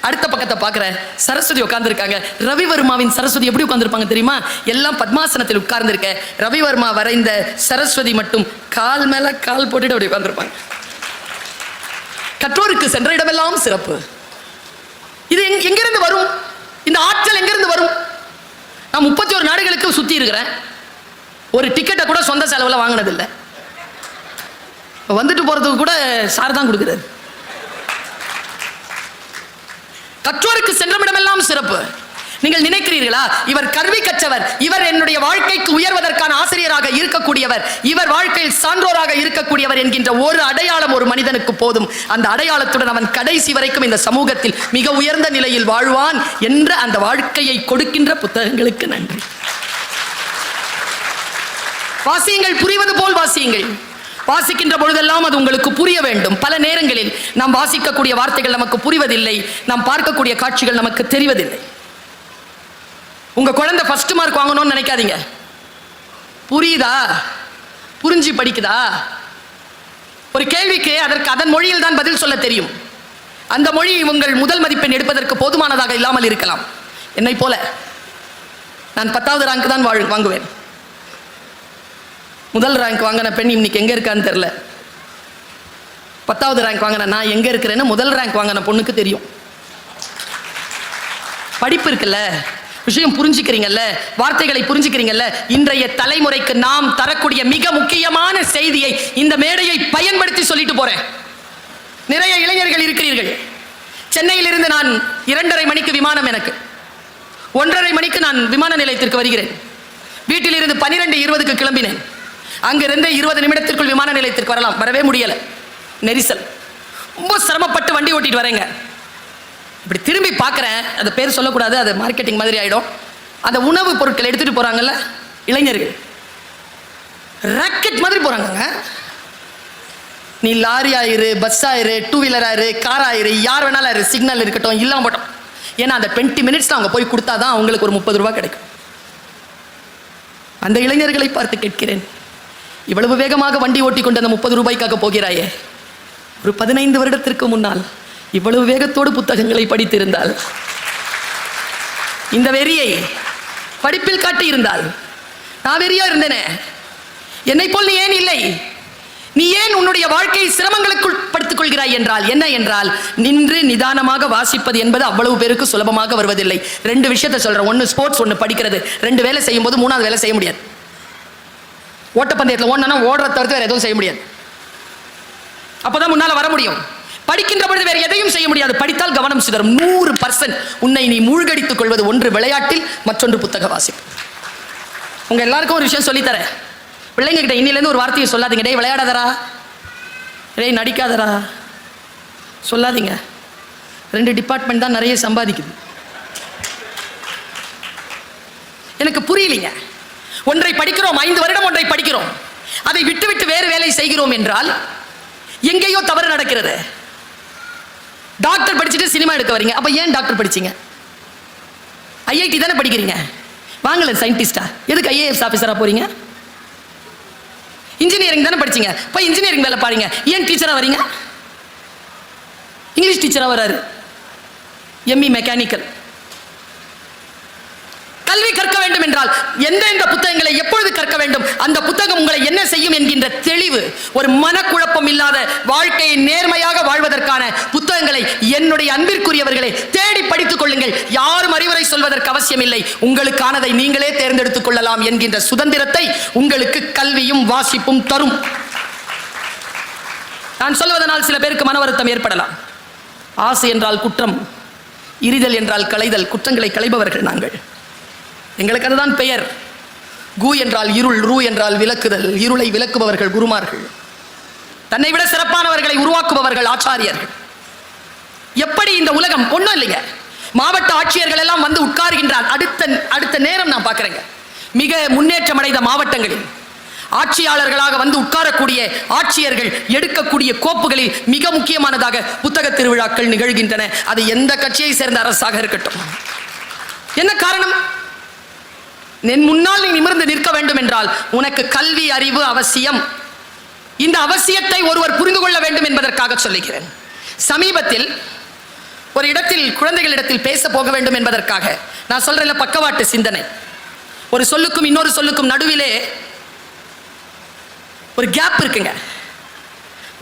அடுத்த பக்கத்தை பார்க்குறேன். சரஸ்வதி உட்கார்ந்துருக்காங்க. ரவிவர்மாவின் சரஸ்வதி எப்படி உட்கார்ந்துருப்பாங்க தெரியுமா? எல்லாம் பத்மாசனத்தில் உட்கார்ந்துருக்க. ரவிவர்மா வரைந்த சரஸ்வதி மட்டும் கால் மேல கால் போட்டுட்டு அப்படி உட்கார்ந்துருப்பாங்க. கற்றோருக்கு சென்ற இடமெல்லாம் சிறப்பு. இது எங்கிருந்து வரும்? இந்த ஆற்றல் எங்கிருந்து வரும்? நான் 31 நாடுகளுக்கு சுத்தி இருக்கிறேன். ஒரு டிக்கெட்டை கூட சொந்த செலவுல வாங்கினதில்லை. வந்துட்டு போறதுக்கு கூட சார் தான் கொடுக்கிறார். கற்றோருக்கு சென்றமிடமெல்லாம் சிறப்பு. நீங்கள் நினைக்கிறீர்களா, இவர் கல்வி கற்றவர், இவர் என்னுடைய வாழ்க்கைக்கு உயர்வதற்கான ஆசிரியராக இருக்கக்கூடியவர், இவர் வாழ்க்கையில் சான்றோராக இருக்கக்கூடியவர் என்கின்ற ஒரு அடையாளம் ஒரு மனிதனுக்கு போதும். அந்த அடையாளத்துடன் அவன் கடைசி வரைக்கும் இந்த சமூகத்தில் மிக உயர்ந்த நிலையில் வாழ்வான் என்ற அந்த வாழ்க்கையை கொடுக்கின்ற புத்தகங்களுக்கு நன்றி. வாசியுங்கள், புரிவது போல் வாசியுங்கள். வாசிக்கின்ற பொழுதெல்லாம் அது உங்களுக்கு புரிய வேண்டும். பல நேரங்களில் நாம் வாசிக்கக்கூடிய வார்த்தைகள் நமக்கு புரிவதில்லை, நாம் பார்க்கக்கூடிய காட்சிகள் நமக்கு தெரிவதில்லை. உங்க குழந்தை ஃபர்ஸ்ட் மார்க் வாங்கணும்னு நினைக்காதீங்க. புரியுதா? புரிஞ்சு படிக்குதா? ஒரு கேள்விக்கு அதன் மொழியில் தான் பதில் சொல்ல தெரியும். அந்த மொழி உங்கள் முதல் மதிப்பெண் எடுப்பதற்கு போதுமானதாக இல்லாமல் இருக்கலாம். என்னை போல நான் 10வது ரேங்க் தான் வாங்குவேன். முதல் ரேங்க் வாங்கின பெண் இன்னைக்கு எங்க இருக்கான்னு தெரியல. 10வது ரேங்க் வாங்கின நான் எங்க இருக்கிறேன்னு முதல் ரேங்க் வாங்கின பொண்ணுக்கு தெரியும். படிப்பு இருக்குல்ல, விஷயம் புரிஞ்சுக்கிறீங்கல்ல, வார்த்தைகளை புரிஞ்சுக்கிறீங்கல்ல. இன்றைய தலைமுறைக்கு நாம் தரக்கூடிய மிக முக்கியமான செய்தியை இந்த மேடையை பயன்படுத்தி சொல்லிட்டு போறேன். நிறைய இளைஞர்கள் இருக்கிறீர்கள். சென்னையிலிருந்து நான் 2:30 மணிக்கு விமானம், எனக்கு 1:30 மணிக்கு நான் விமான நிலையத்திற்கு வருகிறேன். வீட்டிலிருந்து 12:20க்கு கிளம்பினேன். அங்கிருந்து 20 நிமிடத்திற்குள் விமான நிலையத்திற்கு வரலாம். வரவே முடியல, நெரிசல். ரொம்ப சிரமப்பட்டு வண்டி ஓட்டிட்டு வரேங்க. இப்படி திரும்பி பார்க்குறேன், அது பேர் சொல்லக்கூடாது, அது மார்க்கெட்டிங் மாதிரி ஆகிடும். அந்த உணவு பொருட்கள் எடுத்துகிட்டு போகிறாங்கல்ல இளைஞர்கள், ராக்கெட் மாதிரி போகிறாங்கங்க. நீ லாரி ஆயிரு, பஸ் ஆயிரு, 2 வீலர் ஆயிரு, கார் ஆயிரு, யார் வேணாலும் ஆயிரு, சிக்னல் இருக்கட்டும், இல்லாம போட்டோம். ஏன்னா அந்த 20 மினிட்ஸ் அவங்க போய் கொடுத்தா தான் அவங்களுக்கு ஒரு 30 ரூபா கிடைக்கும். அந்த இளைஞர்களை பார்த்து கேட்கிறேன், இவ்வளவு வேகமாக வண்டி ஓட்டி கொண்டு அந்த 30 ரூபாய்க்காக போகிறாயே, ஒரு 15 வருடத்திற்கு முன்னால் இவ்வளவு வேகத்தோடு புத்தகங்களை படித்திருந்தால், இந்த வெறியை படிப்பில் காட்டி இருந்தால், நான் வெறியா இருந்தேனே, என்னை போல் நீ ஏன் இல்லை? நீ ஏன் உன்னுடைய வாழ்க்கையை சிரமங்களுக்குள் படுத்திக் கொள்கிறாய் என்றால் என்ன என்றால், நின்று நிதானமாக வாசிப்பது என்பது அவ்வளவு பேருக்கு சுலபமாக வருவதில்லை. 2 விஷயத்தை சொல்றேன், ஒன்று ஸ்போர்ட்ஸ், ஒன்று படிக்கிறது. 2 வேலை செய்யும் போது 3வது வேலை செய்ய முடியாது. ஓட்டப்பந்தயத்தில் ஓடனா ஓடுற தவிர்த்து வேற எதுவும் செய்ய முடியாது. அப்பதான் முன்னால வர முடியும். படிக்கின்ற பொழுது வேற எதையும் செய்ய முடியாது. படித்தால் கவனம் சிதறும். 100% உன்னை நீ மூழ்கடித்துக் கொள்வது ஒன்று விளையாட்டில், மற்றொன்று புத்தக வாசிப்பு. உங்க எல்லாருக்கும் ஒரு விஷயம் சொல்லித்தரேன். பிள்ளைங்க கிட்ட இன்னிலேருந்து ஒரு வார்த்தையை சொல்லாதீங்க. டேய் விளையாடாதரா, டேய் நடிக்காதரா சொல்லாதீங்க. 2 டிபார்ட்மெண்ட் தான் நிறைய சம்பாதிக்குது. எனக்கு புரியலைங்க. ஒன்றை படிக்கிறோம், 5 வருடம் ஒன்றை படிக்கிறோம், அதை விட்டு விட்டு வேறு வேலை செய்கிறோம் என்றால் எங்கேயோ தவறு நடக்கிறது. டாக்டர் படிச்சுட்டு சினிமா எடுக்க வரீங்க, அப்ப ஏன் டாக்டர் படிச்சீங்க? ஐஐடி தானே படிக்கிறீங்க, வாங்கல சயின்டிஸ்டா, எதுக்கு ஐஏஎஸ் ஆஃபீஸரா போறீங்க? இன்ஜினியரிங் தானே படிச்சீங்க, போய் இன்ஜினியரிங் வேலை பாருங்க. ஏன் டீச்சரா வரீங்க? இங்கிலீஷ் டீச்சரா வராரு, எம்இ மெக்கானிக்கல். கல்வி கற்க வேண்டும் என்றால் எந்தெந்த புத்தகங்களை எப்பொழுது கற்க வேண்டும், அந்த புத்தகம் உங்களை என்ன செய்யும் என்கின்ற தெளிவு, ஒரு மனக்குழப்பம் இல்லாத வாழ்க்கையை நேர்மையாக வாழ்வதற்கான புத்தகங்களை என்னுடைய அன்பிற்குரியவர்களை தேடி படித்துக் கொள்ளுங்கள். யாரும் அறிவுரை சொல்வதற்கு அவசியம் இல்லை. உங்களுக்கானதை நீங்களே தேர்ந்தெடுத்துக் கொள்ளலாம் என்கின்ற சுதந்திரத்தை உங்களுக்கு கல்வியும் வாசிப்பும் தரும். நான் சொல்வதனால் சில பேருக்கு மன வருத்தம் ஏற்படலாம். ஆசை என்றால் குற்றம், இரிதல் என்றால் களைதல். குற்றங்களை களைபவர்கள் நாங்கள். எங்களுக்கு அதுதான் பெயர். கு என்றால் இருள், ரு என்றால் விளக்குதல். இருளை விளக்குபவர்கள் குருமார்கள், தன்னை விட சிறப்பானவர்களை உருவாக்குபவர்கள் ஆச்சாரியர்கள். எப்படி இந்த உலகம் ஒன்றும் இல்லைங்க. மாவட்ட ஆட்சியர்கள் எல்லாம் வந்து உட்கார்கின்றார். அடுத்த நேரம் நான் பார்க்குறேங்க, மிக முன்னேற்றம் அடைந்த மாவட்டங்களில் ஆட்சியாளர்களாக வந்து உட்காரக்கூடிய ஆட்சியர்கள் எடுக்கக்கூடிய கோப்புகளில் மிக முக்கியமானதாக புத்தக திருவிழாக்கள் நிகழ்கின்றன. அது எந்த கட்சியை சேர்ந்த அரசாக இருக்கட்டும். என்ன காரணம்? முன்னால் நீ நிமிர்ந்து நிற்க வேண்டும் என்றால் உனக்கு கல்வி அறிவு அவசியம். இந்த அவசியத்தை ஒருவர் புரிந்து கொள்ள வேண்டும் என்பதற்காக சொல்லுகிறேன். சமீபத்தில் ஒரு இடத்தில் குழந்தைகளிடத்தில் பேச போக வேண்டும் என்பதற்காக நான் சொல்றேன், பக்கவாட்டு சிந்தனை. ஒரு சொல்லுக்கும் இன்னொரு சொல்லுக்கும் நடுவிலே ஒரு கேப் இருக்குங்க.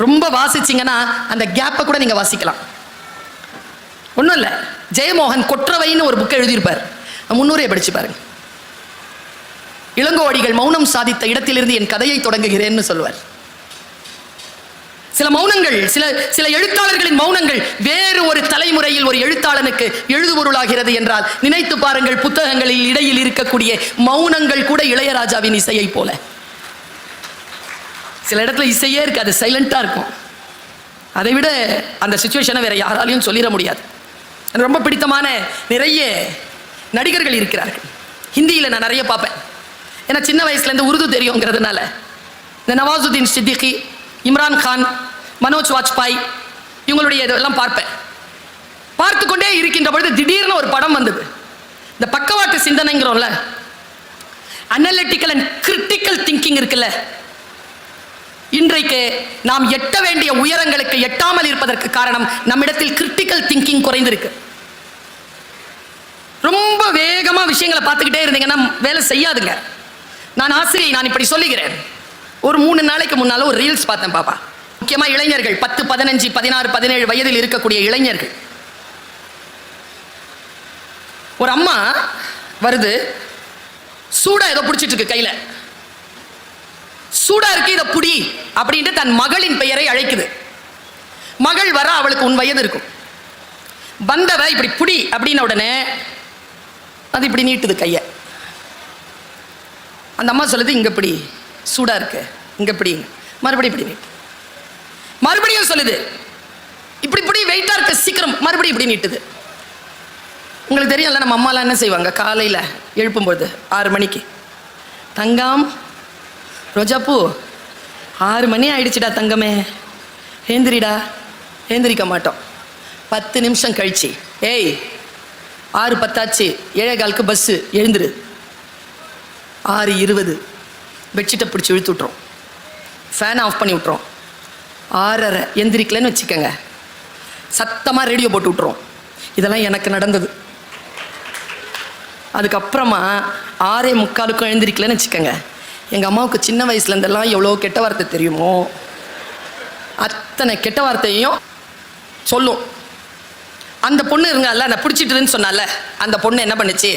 ரொம்ப வாசிச்சீங்கன்னா அந்த கேப்பை கூட நீங்க வாசிக்கலாம். ஒன்றும் இல்லை, ஜெயமோகன் கொற்றவைன்னு ஒரு புக்கை எழுதியிருப்பார், 300 படிச்சு பாருங்க. இளங்கோவடிகள் மௌனம் சாதித்த இடத்திலிருந்து என் கதையை தொடங்குகிறேன்னு சொல்வார். சில மௌனங்கள், சில எழுத்தாளர்களின் மௌனங்கள் வேறு ஒரு தலைமுறையில் ஒரு எழுத்தாளனுக்கு எழுதுபொருளாகிறது என்றால் நினைத்து பாருங்கள். புத்தகங்களில் இடையில் இருக்கக்கூடிய மௌனங்கள் கூட இளையராஜாவின் இசையை போல. சில இடத்துல இசையே இருக்காது, சைலண்டா இருக்கும். அதை விட அந்த சிச்சுவேஷனை வேற யாராலையும் சொல்லிட முடியாது. எனக்கு ரொம்ப பிடித்தமான நிறைய நடிகர்கள் இருக்கிறார்கள். ஹிந்தியில் நான் நிறைய பார்ப்பேன். ஏன்னா சின்ன வயசுலேருந்து உருது தெரியுங்கிறதுனால இந்த நவாசுதீன் சித்திகி, இம்ரான் கான், மனோஜ் வாஜ்பாய் இவங்களுடைய இதெல்லாம் பார்ப்பேன். பார்த்து கொண்டே இருக்கின்ற பொழுது திடீர்னு ஒரு படம் வந்தது. இந்த பக்கவாட்டு சிந்தனைங்கிறோம்ல, அனலிட்டிக்கல் அண்ட் கிரிட்டிக்கல் திங்கிங் இருக்குல்ல, இன்றைக்கு நாம் எட்ட வேண்டிய உயரங்களுக்கு எட்டாமல் இருப்பதற்கு காரணம் நம்மிடத்தில் கிரிட்டிக்கல் திங்கிங் குறைந்திருக்கு. ரொம்ப வேகமா விஷயங்களை பார்த்துக்கிட்டே இருந்தீங்கன்னா வேலை செய்யாதுங்க. நான் ஆசிரியை, நான் இப்படி சொல்லுகிறேன். ஒரு 3 நாளைக்கு முன்னால ஒரு ரீல்ஸ் பார்த்தேன் பாப்பா. முக்கியமா இளைஞர்கள் 10, 15, 16, 17 வயதில் இருக்கக்கூடிய இளைஞர்கள். ஒரு அம்மா வருது, சூடா ஏதோ பிடிச்சிட்டு இருக்கு கையில, சூடா இருக்கு இதை புடி அப்படின்ட்டு தன் மகளின் பெயரை அழைக்குது. மகள் வர, அவளுக்கு 1 வயது இருக்கும். வந்தவ இப்படி புடி அப்படின்ன உடனே அது இப்படி நீட்டுது கைய. அந்த அம்மா சொல்லுது, இங்க பிடி. சூடா இருக்கு, இங்க இப்படி, மறுபடியும் இப்படி நீட்டு. மறுபடியும் சொல்லுது இப்படி இப்படி வெயிட்டா இருக்கு, சீக்கிரம் மறுபடியும் இப்படி நீட்டுது. உங்களுக்கு தெரியும்ல, நம்ம அம்மாலாம் என்ன செய்வாங்க, காலையில் எழுப்பும்போது 6 மணிக்கு, தங்கம் ரோஜாப்பூ 6 மணி ஆயிடுச்சுடா தங்கமே, ஏந்திரிடா. ஏந்திரிக்க மாட்டோம். 10 நிமிஷம் கழிச்சு, ஏய் 6:10 7:15 பஸ்ஸு, எழுந்துரு. 6:20 பெட்ஷீட்டை பிடிச்சி இழுத்து விட்றோம், ஃபேனை ஆஃப் பண்ணி விட்றோம். 6:30 எந்திரிக்கலன்னு வச்சுக்கோங்க, சத்தமாக ரேடியோ போட்டு விட்ருவோம். இதெல்லாம் எனக்கு நடந்தது. அதுக்கப்புறமா 6:45 எழுந்திரிக்கலன்னு வச்சுக்கோங்க, எங்கள் அம்மாவுக்கு சின்ன வயசுலேருந்தெல்லாம் எவ்வளோ கெட்ட வார்த்தை தெரியுமோ அத்தனை கெட்ட வார்த்தையும் சொல்லும். அந்த பொண்ணு இருங்கல்ல, அந்த பிடிச்சிட்டுன்னு சொன்னால, அந்த பொண்ணு என்ன பண்ணுச்சு,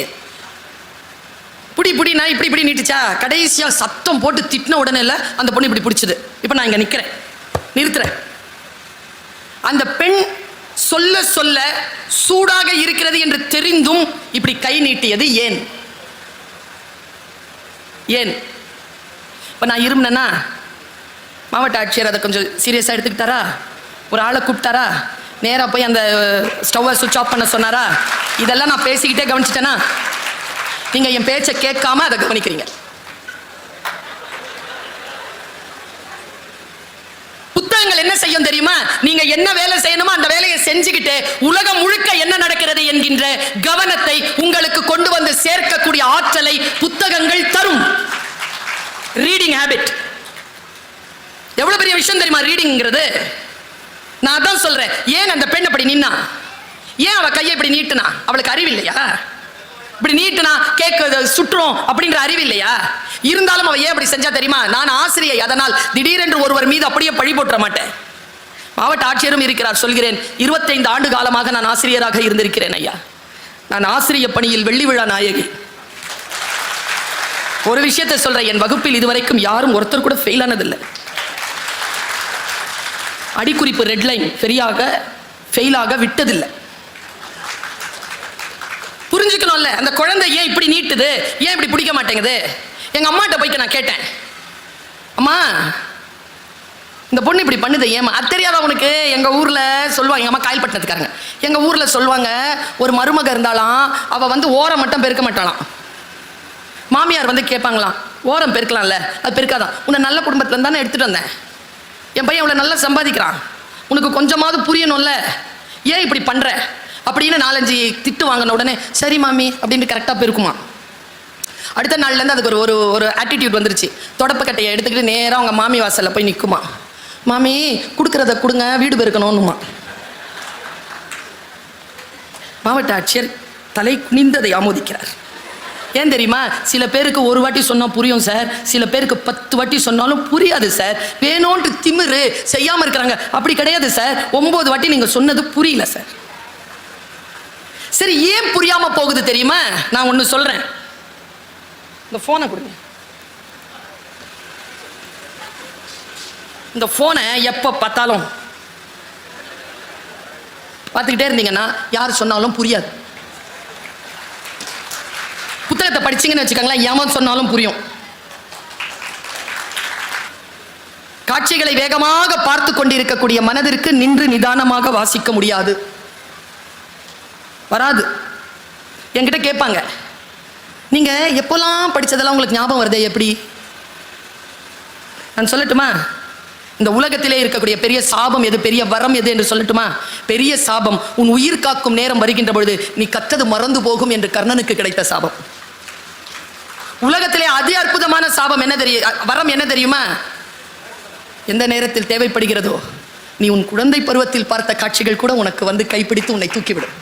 இப்படி நான் இப்படி நீட்டுச்சா, கடைசியாக சத்தம் போட்டு திட்டின உடனே இல்லை அந்த பொண்ணு இப்படி பிடிச்சது. இப்போ நான் இங்கே நிற்கிறேன், நிறுத்துறேன். அந்த பெண் சொல்ல சொல்ல சூடாக இருக்கிறது என்று தெரிந்தும் இப்படி கை நீட்டியது ஏன்? ஏன்? இப்போ நான் இருந்தேன்னா மாவட்ட ஆட்சியர் அதை கொஞ்சம் சீரியஸாக எடுத்துக்கிட்டாரா, ஒரு ஆளை கூப்பிட்டாரா, நேராக போய் அந்த ஸ்டவ்வை சுவிட்ச் ஆஃப் பண்ண சொன்னாரா, இதெல்லாம் நான் பேசிக்கிட்டே கவனிச்சிட்டேன்னா நீங்கள் என் பேச்சை கேட்காம அதை கவனிக்கிறீங்க. புத்தகங்கள் என்ன செய்யும் தெரியுமா, நீங்க என்ன வேலை செய்யணுமோ அந்த வேலையை செஞ்சுக்கிட்டு உலகம் முழுக்க என்ன நடக்கிறது என்கின்ற கவனத்தை உங்களுக்கு கொண்டு வந்து சேர்க்கக்கூடிய ஆற்றலை புத்தகங்கள் தரும். ரீடிங் ஹேபிட் எவ்வளவு பெரிய விஷயம் தெரியுமா ரீடிங்கிறது. நான் தான் சொல்றேன், ஏன் அந்த பெண் அப்படி நின்னா, ஏன் அவ கையை இப்படி நீட்டுனா, அவளுக்கு அறிவு இல்லையா? இப்படி நீட்டுனா கேட்க சுற்றும் அப்படிங்கிற அறிவு இல்லையா? இருந்தாலும் அவ ஏன் அப்படி செஞ்சா தெரியுமா? நான் ஆசிரியை, அதனால் திடீரென்று ஒருவர் மீது அப்படியே பழி போட்டுற மாட்டேன். மாவட்ட ஆட்சியரும் இருக்கிறார், சொல்கிறேன், 25 ஆண்டு காலமாக நான் ஆசிரியராக இருந்திருக்கிறேன் ஐயா. நான் ஆசிரிய பணியில் வெள்ளி விழா நாயகி. ஒரு விஷயத்தை சொல்றேன், என் வகுப்பில் இதுவரைக்கும் யாரும் ஒருத்தர் கூட ஃபெயில் ஆனதில்லை. அடிக்குறிப்பு ரெட்லைன் ஃபெயிலாக விட்டதில்லை. புரிஞ்சுக்கணும்ல, அந்த குழந்தை ஏன் இப்படி நீட்டுது, ஏன் இப்படி பிடிக்க மாட்டேங்குது. எங்க அம்மாட்ட போயிட்டு நான் கேட்டேன், அம்மா இந்த பொண்ணு இப்படி பண்ணுது ஏமா, அது தெரியாத உனக்கு? எங்க ஊர்ல சொல்லுவாங்க, எங்க அம்மா காயல்பட்டினத்துக்காரங்க, எங்க ஊர்ல சொல்லுவாங்க, ஒரு மருமக இருந்தாலாம், அவ வந்து ஓரம் மட்டும் பெருக்க மாட்டாளாம். மாமியார் வந்து கேட்பாங்களாம், ஓரம் பெருக்கலாம்ல, அது பெருக்காதான். உன்னை நல்ல குடும்பத்துல இருந்தானே எடுத்துட்டு வந்தேன், என் பையன் இவ்வளவு நல்லா சம்பாதிக்கிறான், உனக்கு கொஞ்சமாவது புரியணும்ல, ஏன் இப்படி பண்ற அப்படின்னு 4-5 திட்டு வாங்கின உடனே சரி மாமி அப்படின்னு கரெக்டாக போயிருக்குமா. அடுத்த நாள்லேருந்து அதுக்கு ஒரு ஆட்டிடியூட் வந்துருச்சு. தொடப்பக்கட்டையை எடுத்துக்கிட்டு நேராக அவங்க மாமி வாசலில் போய் நிற்குமா, மாமி கொடுக்குறத கொடுங்க, வீடு பெருக்கணும்னுமா. மாவட்ட ஆட்சியர் தலை குனிந்ததை ஆமோதிக்கிறார். ஏன் தெரியுமா, சில பேருக்கு ஒரு வாட்டி சொன்னால் புரியும் சார், சில பேருக்கு 10 வாட்டி சொன்னாலும் புரியாது சார். வேணும்னு திமிரு செய்யாமல் இருக்கிறாங்க, அப்படி கிடையாது சார். 9 வாட்டி நீங்கள் சொன்னது புரியல சார். சரி, ஏன் புரியாம போகுது தெரியுமா? நான் ஒண்ணு சொல்றேன், இந்த போனை கொடுங்க. இந்த போனை எப்ப பார்த்தாலும் பார்த்துக்கிட்டே இருந்தீங்கன்னா யார் சொன்னாலும் புரியாது. புத்தகத்தை படிச்சீங்கன்னு வச்சுக்கோங்களேன், எவன் சொன்னாலும் புரியும். காட்சிகளை வேகமாக பார்த்து கொண்டிருக்கக்கூடிய மனதிற்கு நின்று நிதானமாக வாசிக்க முடியாது, வராது. என்கிட்ட கேட்பாங்க, நீங்க எப்போல்லாம் படிச்சதெல்லாம் உங்களுக்கு ஞாபகம் வருதே எப்படி? நான் சொல்லட்டுமா, இந்த உலகத்திலே இருக்கக்கூடிய பெரிய சாபம் எது, பெரிய வரம் எது என்று சொல்லட்டுமா? பெரிய சாபம், உன் உயிர் காக்கும் நேரம் வருகின்ற பொழுது நீ கற்றது மறந்து போகும் என்று கர்ணனுக்கு கிடைத்த சாபம். உலகத்திலே அதி அற்புதமான சாபம் என்ன தெரியும், வரம் என்ன தெரியுமா? எந்த நேரத்தில் தேவைப்படுகிறதோ நீ உன் குழந்தை பருவத்தில் பார்த்த காட்சிகள் கூட உனக்கு வந்து கைப்பிடித்து உன்னை தூக்கிவிடும்.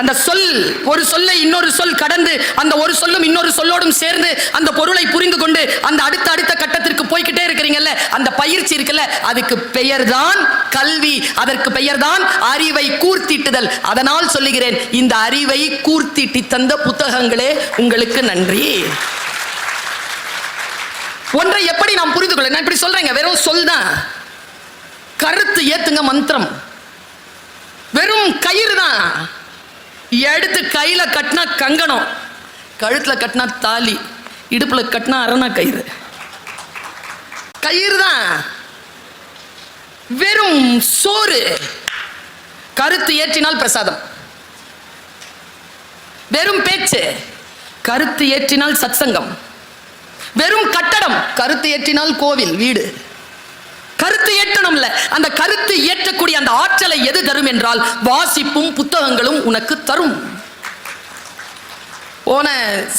அந்த சொல், ஒரு சொல்லை இன்னொரு சொல் கடந்து, அந்த ஒரு சொல்லும் இன்னொரு சொல்லோடும் சேர்ந்து அந்த பொருளை புரிந்து கொண்டு அந்த அடுத்த கட்டத்திற்கு போய்கிட்டே இருக்கிறீங்கல்ல, அந்த பயிற்சி இருக்குல்ல, அதுக்கு பெயர்தான் கல்வி, அதற்கு பெயர்தான் அறிவை கூர்த்திட்டுதல். அதனால் சொல்லுகிறேன், இந்த அறிவை கூர்த்திட்டி தந்த புத்தகங்களே உங்களுக்கு நன்றி. ஒன்றை எப்படி நாம் புரிந்து கொள்ள, நான் இப்படி சொல்றேங்க, வெறும் சொல் தான், கருத்து ஏத்துங்க மந்திரம், வெறும் கயிறு தான். எடுத்து கையில கட்டினா கங்கணம், கழுத்துல கட்டினா தாலி, இடுப்புல கட்டினா அரணா கயிறு, கயிறு தான். வெறும் சோறு, கருத்து ஏற்றினால் பிரசாதம். வெறும் பேச்சு, கருத்து ஏற்றினால் சத்சங்கம். வெறும் கட்டடம், கருத்து ஏற்றினால் கோவில், வீடு. கருத்து ஏற்றணும்ல, அந்த கருத்து ஏற்றக்கூடிய அந்த ஆற்றலை எது தரும் என்றால் வாசிப்பும் புத்தகங்களும் உனக்கு தரும். போன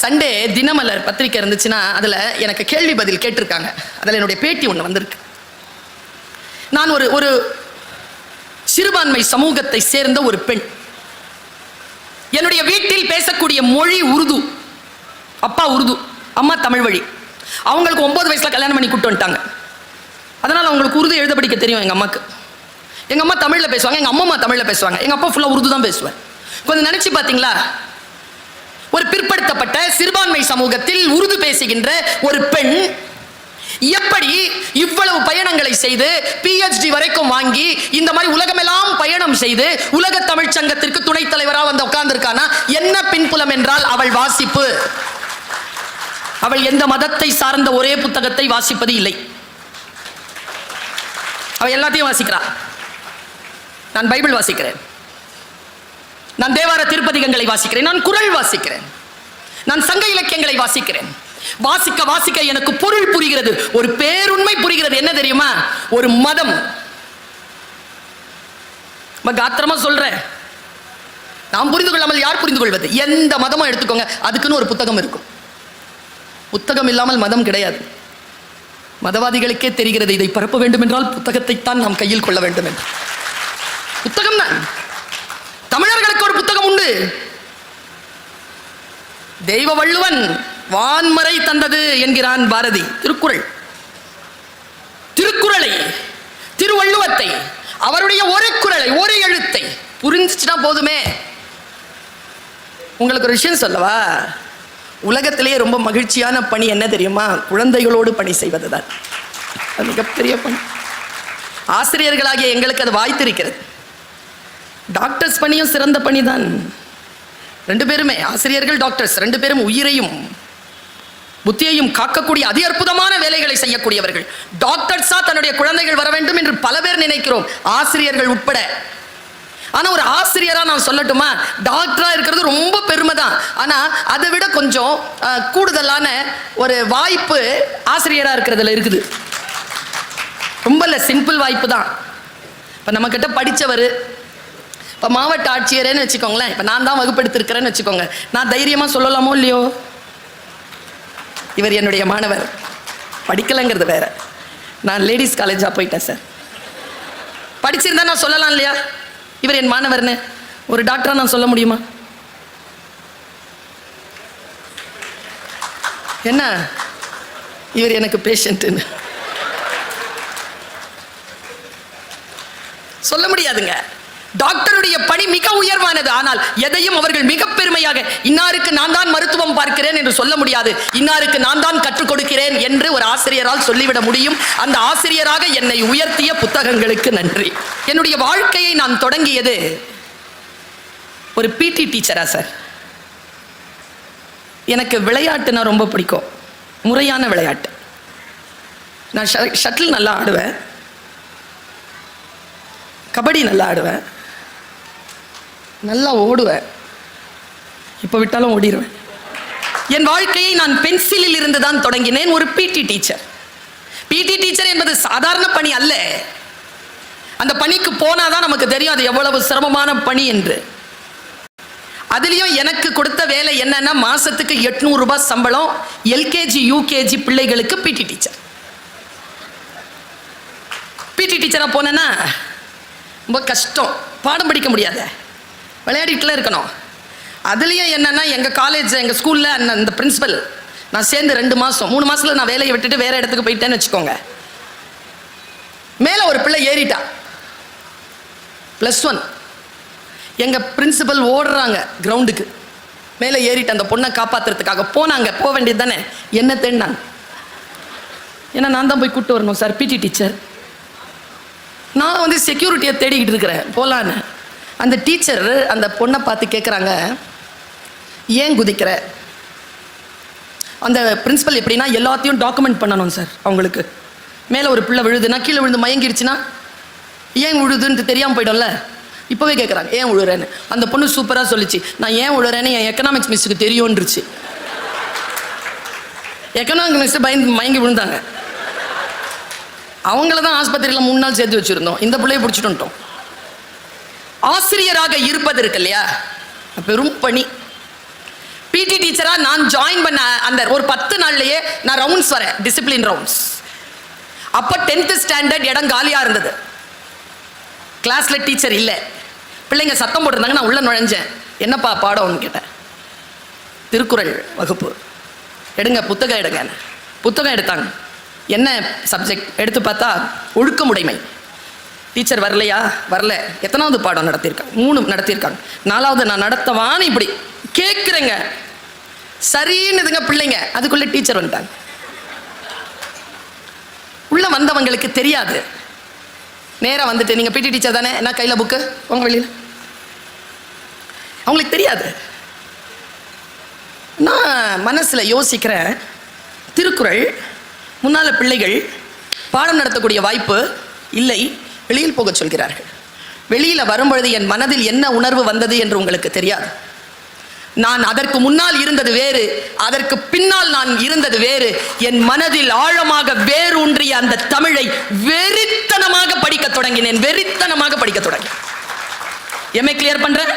சண்டே தினமலர் பத்திரிக்கை இருந்துச்சுன்னா அதுல எனக்கு கேள்வி பதில் கேட்டிருக்காங்க. அதுல என்னுடைய பேட்டி ஒண்ணு வந்திருக்கு. நான் ஒரு சிறுபான்மை சமூகத்தை சேர்ந்த ஒரு பெண். என்னுடைய வீட்டில் பேசக்கூடிய மொழி உருது. அப்பா உருது, அம்மா தமிழ் வழி. அவங்களுக்கு 9 வயசுல கல்யாணம் பண்ணி கூட்டு வந்துட்டாங்க. அதனால அவங்களுக்கு உருது எழுத படிக்க தெரியும். எங்க அம்மாக்கு, எங்க அம்மா தமிழ்ல பேசுவாங்க, எங்க அம்மா தமிழ்ல பேசுவாங்க, எங்க அப்பா ஃபுல்லா உருது தான் பேசுவார். கொஞ்சம் நினைச்சு பாத்தீங்களா, ஒரு பிற்படுத்தப்பட்ட சிறுபான்மை சமூகத்தில் உருது பேசுகின்ற ஒரு பெண் எப்படி இவ்வளவு பயணங்களை செய்து PhD வரைக்கும் வாங்கி இந்த மாதிரி உலகமெல்லாம் பயணம் செய்து உலக தமிழ் சங்கத்திற்கு துணைத் தலைவராக வந்து உட்கார்ந்திருக்கானா? என்ன பின்புலம் என்றால் அவள் வாசிப்பு. அவள் எந்த மதத்தை சார்ந்த ஒரே புத்தகத்தை வாசிப்பது இல்லை. அவள் எல்லாத்தையும் வாசிக்கிறாள். நான் பைபிள் வாசிக்கிறேன், நான் தேவார திருப்பதிகங்களை வாசிக்கிறேன், நான் குறள் வாசிக்கிறேன், நான் சங்க இலக்கியங்களை வாசிக்கிறேன். வாசிக்க வாசிக்க எனக்கு பொருள் புரிகிறது, ஒரு பேருண்மை புரிகிறது. என்ன தெரியுமா? ஒரு மதம், காத்திரமா சொல்றேன், நாம் புரிந்து கொள்ளாமல் யார் புரிந்து கொள்வது? எந்த மதமும் எடுத்துக்கோங்க, அதுக்குன்னு ஒரு புத்தகம் இருக்கும். புத்தகம் இல்லாமல் மதம் கிடையாது. மதவாதிகளுக்கே தெரிகிறது இதை பரப்ப வேண்டும் என்றால் புத்தகத்தை தான் நாம் கையில் கொள்ள வேண்டும் என்று. புத்தகம் தான். தமிழர்களுக்கு ஒரு புத்தகம் உண்டு. தெய்வ வள்ளுவன் வான்மறை தந்தது என்கிறான் பாரதி. திருக்குறள், திருக்குறளை, திருவள்ளுவத்தை, அவருடைய ஒரு குறளை, ஒரு எழுத்தை புரிஞ்சுச்சுன்னா போதுமே. உங்களுக்கு ஒரு விஷயம் சொல்லவா? உலகத்திலேயே ரொம்ப மகிழ்ச்சியான பணி என்ன தெரியுமா? குழந்தைகளோடு பணி செய்வதுதான். அது மிகப்பெரிய பணி. ஆசிரியர்களாகிய எங்களுக்கு அது வாய்த்திருக்கிறது. டாக்டர்ஸ் பணியும் சிறந்த பணி தான். 2 பேருமே, ஆசிரியர்கள் டாக்டர்ஸ் 2 பேரும் உயிரையும் புத்தியையும் காக்கக்கூடிய அதி அற்புதமான வேலைகளை செய்யக்கூடியவர்கள். டாக்டர்ஸா தன்னுடைய குழந்தைகள் வர வேண்டும் என்று பல பேர் நினைக்கிறோம், ஆசிரியர்கள் உட்பட. ஆனா ஒரு ஆசிரியரா நான் சொல்லட்டுமா, டாக்டரா இருக்கிறது ரொம்ப பெருமை தான். ஆனா அதை விட கொஞ்சம் கூடுதலான ஒரு வாய்ப்பு ஆசிரியரா இருக்கிறதுல இருக்குது. ரொம்ப இல்லை, சிம்பிள் வாய்ப்பு தான். இப்போ நம்ம கிட்ட படித்தவர், இப்போ மாவட்ட ஆட்சியரேன்னு வச்சுக்கோங்களேன், இப்போ நான் தான் வகுப்பெடுத்திருக்கிறேன்னு வச்சுக்கோங்க, நான் தைரியமாக சொல்லலாமோ இல்லையோ, இவர் என்னுடைய மாணவர், படிக்கலைங்கிறது வேற, நான் லேடிஸ் காலேஜாக போயிட்டேன் சார், படிச்சிருந்தா நான் சொல்லலாம் இல்லையா, இவர் என் மாணவர்னு. ஒரு டாக்டரா நான் சொல்ல முடியுமா? என்ன, இவர் எனக்கு பேஷண்ட்னு சொல்ல முடியாதுங்க. டாக்டருடைய பணி மிக உயர்வானது. ஆனால் எதையும் அவர்கள் மிக பெருமையாக, இன்னாருக்கு நான் தான் மருத்துவம் பார்க்கிறேன் என்று சொல்ல முடியாது. இன்னாருக்கு நான் தான் கற்றுக் கொடுக்கிறேன் என்று ஒரு ஆசிரியரால் சொல்லிவிட முடியும். அந்த ஆசிரியராக என்னை உயர்த்திய புத்தகங்களுக்கு நன்றி. என்னுடைய வாழ்க்கையை நான் தொடங்கியது ஒரு PT டீச்சரா சார். எனக்கு விளையாட்டுனா ரொம்ப பிடிக்கும், முறையான விளையாட்டு. நான் ஷட்டில் நல்லா ஆடுவேன், கபடி நல்லா ஆடுவேன், நல்லா ஓடுவேன், இப்போ விட்டாலும் ஓடிடுவேன். என் வாழ்க்கையை நான் பென்சிலில் இருந்து தான் தொடங்கினேன். ஒரு PT டீச்சர். PT டீச்சர் என்பது சாதாரண பணி அல்ல. அந்த பணிக்கு போனாதான் நமக்கு தெரியும் அது எவ்வளவு சிரமமான பணி என்று. அதுலேயும் எனக்கு கொடுத்த வேலை என்னன்னா, மாசத்துக்கு 800 ரூபாய் சம்பளம், LKG UKG பிள்ளைகளுக்கு PT டீச்சர். PT டீச்சராக போனேன்னா ரொம்ப கஷ்டம், பாடம் படிக்க முடியாது, விளையாடிட்டுலாம் இருக்கணும். அதுலேயும் என்னென்னா, எங்கள் காலேஜ், எங்கள் ஸ்கூலில் அந்த பிரின்சிபல், நான் சேர்ந்து 2 மாதம் 3 மாதத்தில் நான் வேலையை விட்டுட்டு வேறு இடத்துக்கு போயிட்டேன்னு வச்சுக்கோங்க. மேலே ஒரு பிள்ளை ஏறிட்டா, +1. எங்கள் பிரின்சிபல் ஓடுறாங்க கிரவுண்டுக்கு, மேலே ஏறிட்டு அந்த பொண்ணை காப்பாற்றுறதுக்காக போனாங்க. போக வேண்டியது தானே, என்ன தேடினாங்க. ஏன்னா நான் தான் போய் கூப்பிட்டு வரணும் சார், PT டீச்சர். நான் வந்து செக்யூரிட்டியை தேடிக்கிட்டு இருக்கிறேன் போகலான்னு. அந்த டீச்சர் அந்த பொண்ணை பார்த்து கேட்குறாங்க, ஏன் குதிக்கிற? அந்த பிரின்சிபல் எப்படின்னா எல்லாத்தையும் டாக்குமெண்ட் பண்ணணும் சார். அவங்களுக்கு மேலே ஒரு பிள்ளை விழுதுன்னா கீழே விழுந்து மயங்கிடுச்சுன்னா ஏன் விழுதுன்னு தெரியாமல் போய்டும்ல. இப்போவே கேட்குறாங்க ஏன் விழுறேன்னு. அந்த பொண்ணு சூப்பராக சொல்லிச்சு, நான் ஏன் விழுறேன்னு என் எக்கனாமிக்ஸ் மிஸ்ஸுக்கு தெரியும்ன்றுச்சு. எக்கனாமிக்ஸ் மிஸ் மயங்கி விழுந்தாங்க. அவங்கள தான் ஆஸ்பத்திரியில் 3 நாள் சேர்த்து வச்சுருந்தோம். இந்த பிள்ளையை பிடிச்சிட்டு வந்துட்டோம். ஆசிரியராக இருப்பது இருக்கு இல்லையா, பெரும் பணி. பிடி டீச்சரா நான் ஜாயின் பண்ண அந்த ஒரு 10 நாள்லயே நான் ரவுண்ட்ஸ் வரேன், டிசிப்ளின் ரவுண்ட்ஸ். அப்போ 10th ஸ்டாண்டர்ட் இடம் காலியாக இருந்தது. கிளாஸில் டீச்சர் இல்லை, பிள்ளைங்க சத்தம் போட்டிருந்தாங்க. நான் உள்ள நுழைஞ்சேன். என்னப்பா பாடம்னு கேட்டேன். திருக்குறள் வகுப்பு எடுங்க, புத்தகம் எடுங்க. புத்தகம் எடுத்தாங்க. என்ன சப்ஜெக்ட் எடுத்து பார்த்தா ஒழுக்கமுடைமை. டீச்சர் வரலையா? வரல. எத்தனாவது பாடம் நடத்தியிருக்காங்க? 3 நடத்தியிருக்காங்க. 4வது நான் நடத்தவான்னு இப்படி கேட்குறேங்க. சரின்னுதுங்க பிள்ளைங்க. அதுக்குள்ளே டீச்சர் வந்துட்டாங்க. உள்ள வந்தவங்களுக்கு தெரியாது. நேராக வந்துட்டு நீங்கள் பிடி டீச்சர் தானே, என்ன கையில் புக்கு உங்கள் வெளியில், அவங்களுக்கு தெரியாது. நான் மனசில் யோசிக்கிறேன், திருக்குறள் முன்னால் பிள்ளைகள் பாடம் நடத்தக்கூடிய வாய்ப்பு இல்லை, வெளியில் போக சொல்கிறார்கள். வெளியில் வரும்பொழுது என் மனதில் என்ன உணர்வு வந்தது என்று உங்களுக்கு தெரியாது. நான் அதற்கு முன்னால் இருந்தது வேறு, அதற்கு பின்னால் நான் இருந்தது வேறு. என் மனதில் ஆழமாக வேரூன்றிய அந்த தமிழை வெறித்தனமாக படிக்க தொடங்கினேன். வெறித்தனமாக படிக்க தொடங்கினேன். எம்ஏ கிளியர் பண்றேன்.